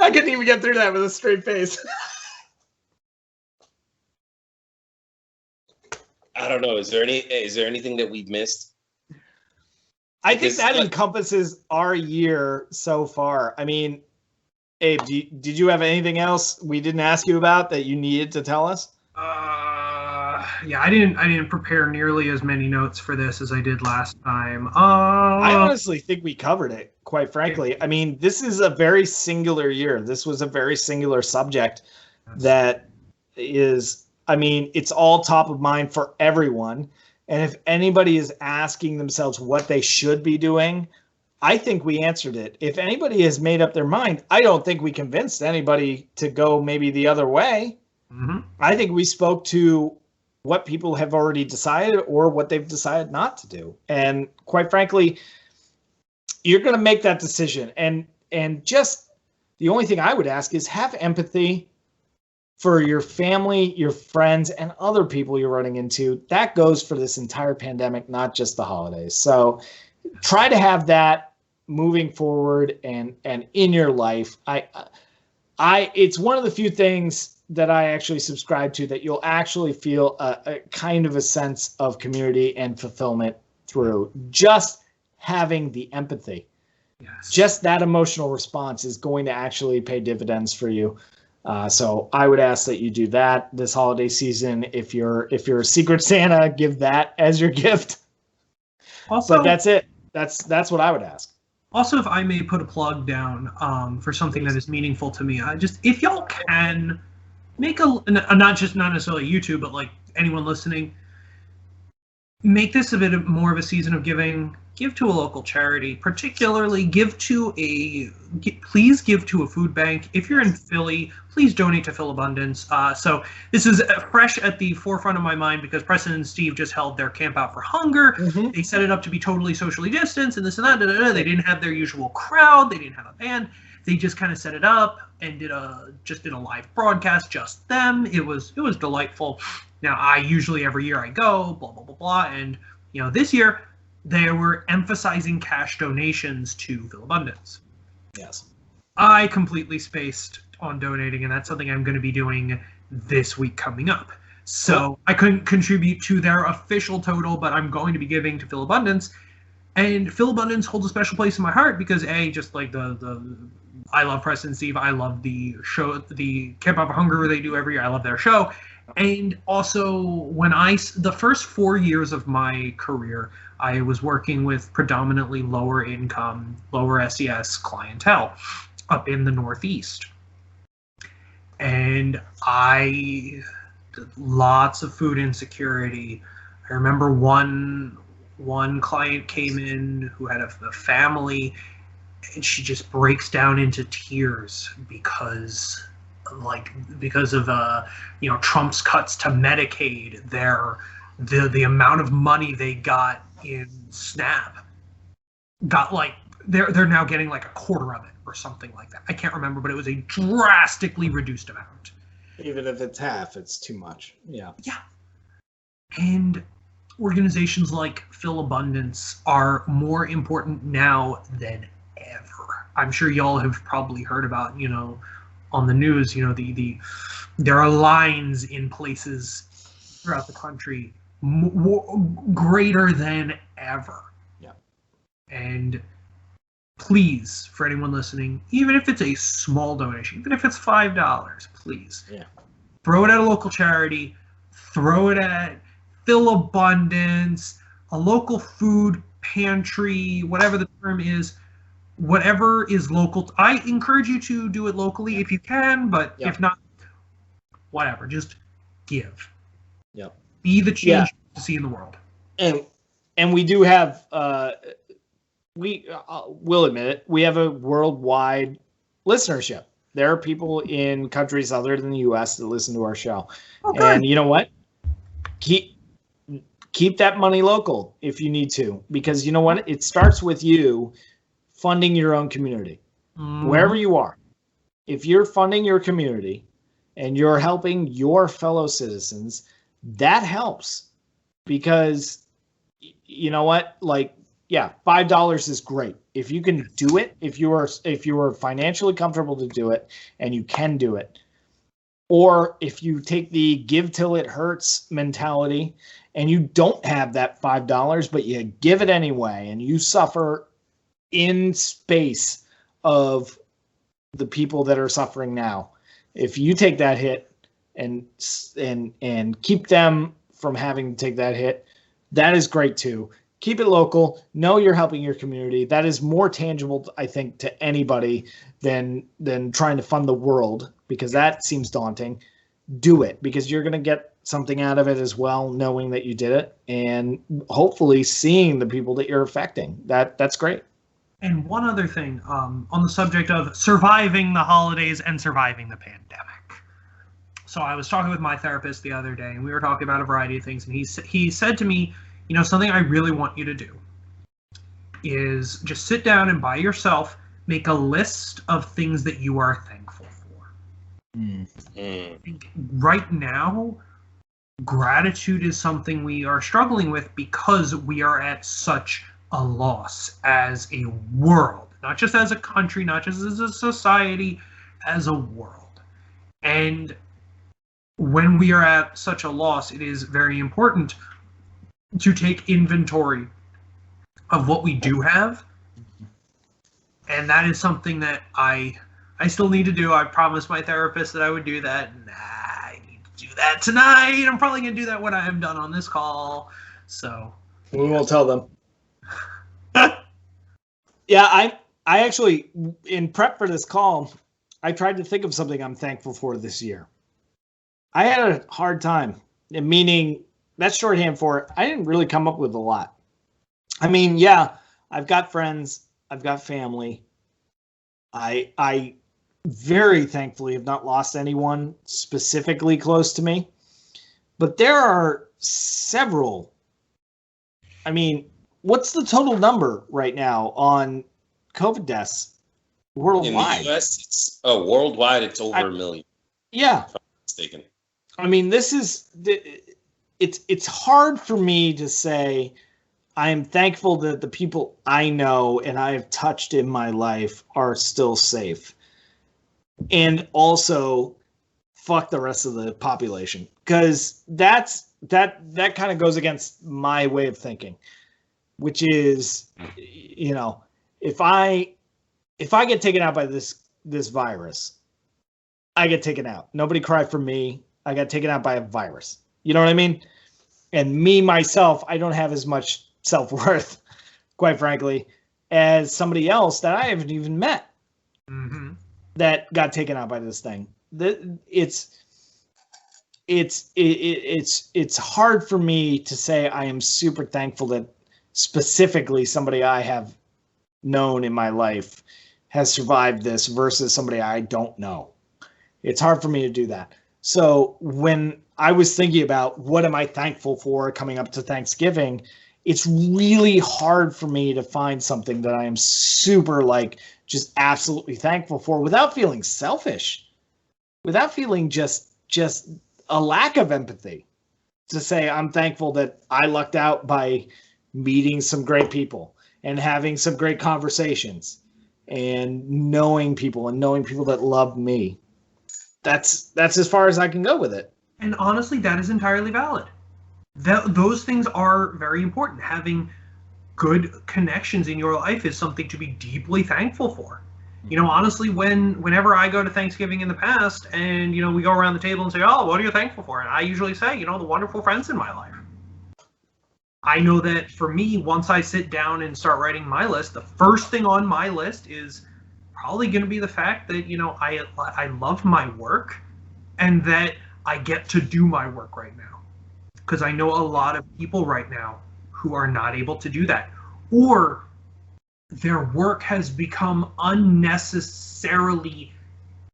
I couldn't even get through that with a straight face. I don't know. Is there anything that we've missed? I think that encompasses our year so far. I mean, Abe, did you have anything else we didn't ask you about that you needed to tell us? Yeah, I didn't prepare nearly as many notes for this as I did last time. I honestly think we covered it, quite frankly. I mean, this is a very singular year. This was a very singular subject that is, I mean, it's all top of mind for everyone. And if anybody is asking themselves what they should be doing, I think we answered it. If anybody has made up their mind, I don't think we convinced anybody to go maybe the other way. Mm-hmm. I think we spoke to what people have already decided or what they've decided not to do. And quite frankly, you're going to make that decision. And just the only thing I would ask is have empathy for your family, your friends, and other people you're running into. That goes for this entire pandemic, not just the holidays. So try to have that moving forward and in your life. It's one of the few things that I actually subscribe to that you'll actually feel a kind of a sense of community and fulfillment through just having the empathy. Yes. Just that emotional response is going to actually pay dividends for you. So I would ask that you do that this holiday season. If you're a Secret Santa, give that as your gift. Also, but that's it. That's what I would ask. Also, if I may put a plug down for something that is meaningful to me, if y'all can make not necessarily YouTube, but like anyone listening, make this a bit more of a season of giving. Give to a local charity, particularly please give to a food bank. If you're in Philly, please donate to Philabundance. So this is fresh at the forefront of my mind because Preston and Steve just held their Camp Out for Hunger. Mm-hmm. They set it up to be totally socially distanced and this and that. They didn't have their usual crowd. They didn't have a band. They just kind of set it up and did a live broadcast, just them. It was delightful. Now I usually every year I go, blah blah blah blah, and this year they were emphasizing cash donations to Philabundance. Yes. I completely spaced on donating, and that's something I'm going to be doing this week coming up. So I couldn't contribute to their official total, but I'm going to be giving to Philabundance. And Philabundance holds a special place in my heart because just like I love Preston and Steve. I love the show, the Camp Out for Hunger they do every year. I love their show. And also, the first 4 years of my career, I was working with predominantly lower income, lower SES clientele up in the Northeast. And lots of food insecurity. I remember one One client came in who had a family, and she just breaks down into tears because of Trump's cuts to Medicaid, the amount of money they got in SNAP got they're now getting like a quarter of it or something like that. I can't remember, but it was a drastically reduced amount. Even if it's half, it's too much. Yeah. Yeah. And organizations like Phil Abundance are more important now than ever. I'm sure y'all have probably heard about, on the news, there are lines in places throughout the country greater than ever. Yeah. And please, for anyone listening, even if it's a small donation, even if it's $5, please throw it at a local charity, throw it at Phil Abundance, a local food pantry, whatever the term is, whatever is local. I encourage you to do it locally if you can, but if not, whatever, just give. Yeah. Be the change to see in the world. And we do have we'll admit it, we have a worldwide listenership. There are people in countries other than the US that listen to our show. Okay. And you know what? Keep that money local if you need to, because you know what? It starts with you funding your own community. Wherever you are. If you're funding your community and you're helping your fellow citizens, that helps, because you know what? $5 is great. If you can do it, if you are financially comfortable to do it and you can do it, or if you take the give till it hurts mentality and you don't have that $5, but you give it anyway and you suffer in space of the people that are suffering now. If you take that hit and keep them from having to take that hit, that is great too. Keep it local. Know you're helping your community. That is more tangible, I think, to anybody than trying to fund the world, because that seems daunting. Do it, because you're going to get something out of it as well, knowing that you did it, and hopefully seeing the people that you're affecting. That's great. And one other thing, on the subject of surviving the holidays and surviving the pandemic. So I was talking with my therapist the other day, and we were talking about a variety of things, and he said to me, something I really want you to do is just sit down and by yourself make a list of things that you are thankful for. I think right now, gratitude is something we are struggling with because we are at such a loss as a world, not just as a country, not just as a society, as a world. And when we are at such a loss, it is very important to take inventory of what we do have. And that is something that I still need to do. I promised my therapist that I would do that. I need to do that tonight. I'm probably going to do that when I am done on this call. So we won't tell them. Yeah, I actually, in prep for this call, I tried to think of something I'm thankful for this year. I had a hard time, meaning that's shorthand for it. I didn't really come up with a lot. I mean, yeah, I've got friends, I've got family. I very thankfully have not lost anyone specifically close to me, but there are several. I mean, what's the total number right now on COVID deaths worldwide? In the US, worldwide, it's over 1 million. Yeah. If I'm not mistaken. I mean, it's hard for me to say I am thankful that the people I know and I have touched in my life are still safe. And also, fuck the rest of the population, because that kind of goes against my way of thinking, which is, if I get taken out by this virus, I get taken out. Nobody cry for me. I got taken out by a virus. You know what I mean? And me, myself, I don't have as much self-worth, quite frankly, as somebody else that I haven't even met that got taken out by this thing. It's hard for me to say I am super thankful that specifically somebody I have known in my life has survived this versus somebody I don't know. It's hard for me to do that. So when I was thinking about what am I thankful for coming up to Thanksgiving, it's really hard for me to find something that I am super like just absolutely thankful for without feeling selfish, without feeling just a lack of empathy. To say I'm thankful that I lucked out by meeting some great people and having some great conversations and knowing people that love me. That's as far as I can go with it. And honestly, that is entirely valid. Those things are very important. Having good connections in your life is something to be deeply thankful for. You know, honestly, whenever I go to Thanksgiving in the past and, you know, we go around the table and say, oh, what are you thankful for? And I usually say, you know, the wonderful friends in my life. I know that for me, once I sit down and start writing my list, the first thing on my list is probably going to be the fact that, you know, I love my work and that I get to do my work right now. Because I know a lot of people right now who are not able to do that. Or their work has become unnecessarily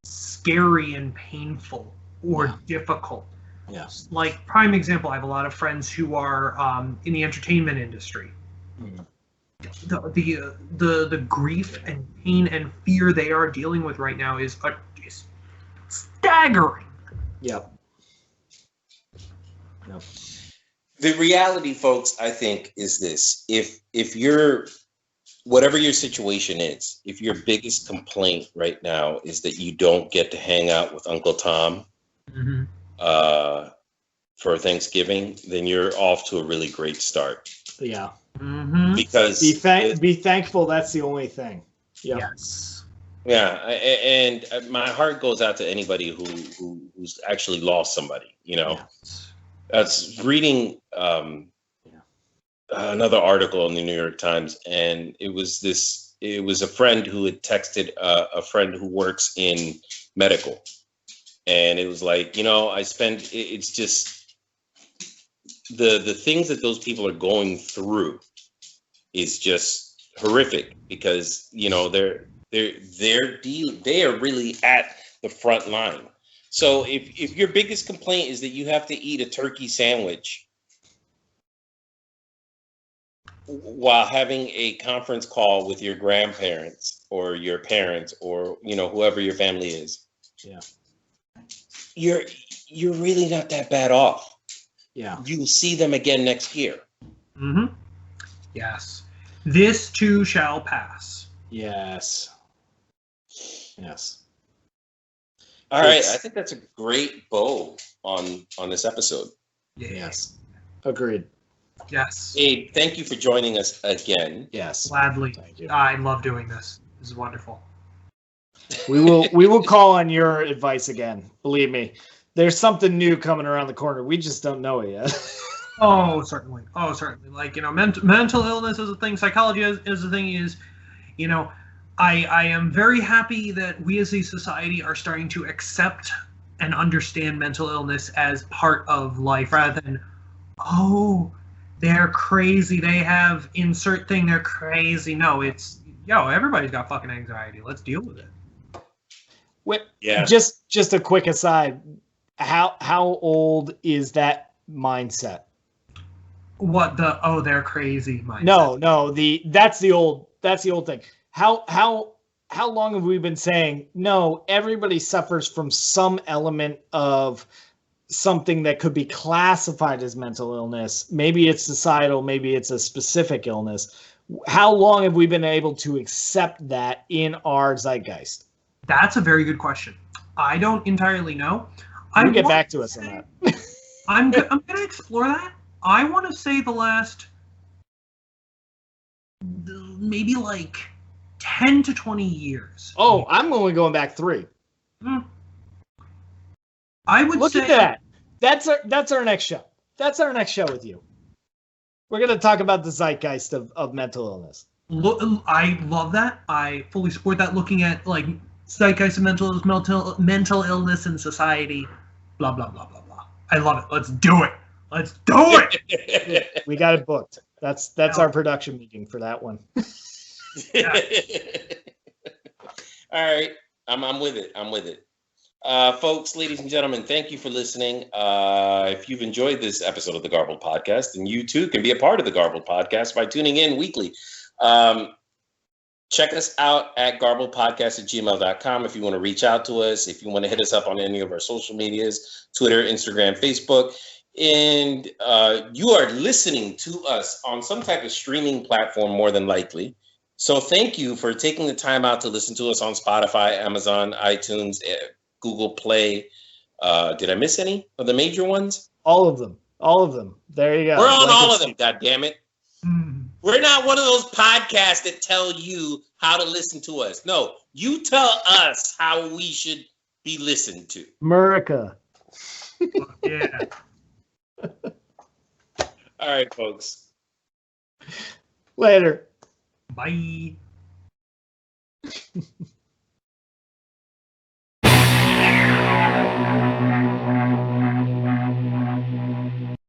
scary and painful or difficult. Yes. Like, prime example, I have a lot of friends who are in the entertainment industry. The grief and pain and fear they are dealing with right now is staggering. Yep. The reality, folks, I think, is this: if you're, whatever your situation is, if your biggest complaint right now is that you don't get to hang out with Uncle Tom for Thanksgiving, then you're off to a really great start. Yeah. Because be thankful. That's the only thing. Yep. Yes. Yeah, and my heart goes out to anybody who's actually lost somebody. You know. Yes. I was reading another article in the New York Times, and it was a friend who had texted a friend who works in medical, and it was like, you know, it's just the things that those people are going through is just horrific, because, you know, they are really at the front line. So if your biggest complaint is that you have to eat a turkey sandwich while having a conference call with your grandparents or your parents or, you know, whoever your family is, you're really not that bad off. Yeah. You'll see them again next year. Yes. This too shall pass. Yes. Yes. All right, I think that's a great bow on this episode. Yes. Agreed. Yes. Abe, thank you for joining us again. Yes. Gladly. Thank you. I love doing this. This is wonderful. We will call on your advice again. Believe me. There's something new coming around the corner. We just don't know it yet. Oh, certainly. Oh, certainly. Like, you know, mental illness is a thing. Psychology is a thing. You know, I am very happy that we as a society are starting to accept and understand mental illness as part of life rather than, oh, they're crazy. They have insert thing. They're crazy. No, it's, everybody's got fucking anxiety. Let's deal with it. Wait, Yeah. Just a quick aside. How old is that mindset? What they're crazy mindset? No, that's the old thing. How long have we been saying, no, everybody suffers from some element of something that could be classified as mental illness? Maybe it's societal, maybe it's a specific illness. How long have we been able to accept that in our zeitgeist? That's a very good question. I don't entirely know. You get back to us on that. I'm going to explore that. I want to say the last maybe like 10 to 20 years. Oh, I'm only going back 3. I would Look say at that. That's our next show. That's our next show with you. We're going to talk about the zeitgeist of mental illness. I love that. I fully support that. Looking at like zeitgeist of mental illness in society, blah, blah, blah, blah, blah. I love it. Let's do it. Let's do it. We got it booked. That's our production meeting for that one. All right. I'm with it. I'm with it. Folks, ladies and gentlemen, thank you for listening. If you've enjoyed this episode of the Garbled Podcast, then you too can be a part of the Garbled Podcast by tuning in weekly. Check us out at garbledpodcast@gmail.com if you want to reach out to us, if you want to hit us up on any of our social medias, Twitter, Instagram, Facebook. And you are listening to us on some type of streaming platform more than likely. So thank you for taking the time out to listen to us on Spotify, Amazon, iTunes, Google Play. Did I miss any of the major ones? All of them. There you go. We're on all of them, God damn it. Mm. We're not one of those podcasts that tell you how to listen to us. No, you tell us how we should be listened to. America. Yeah. All right, folks. Later. Bye.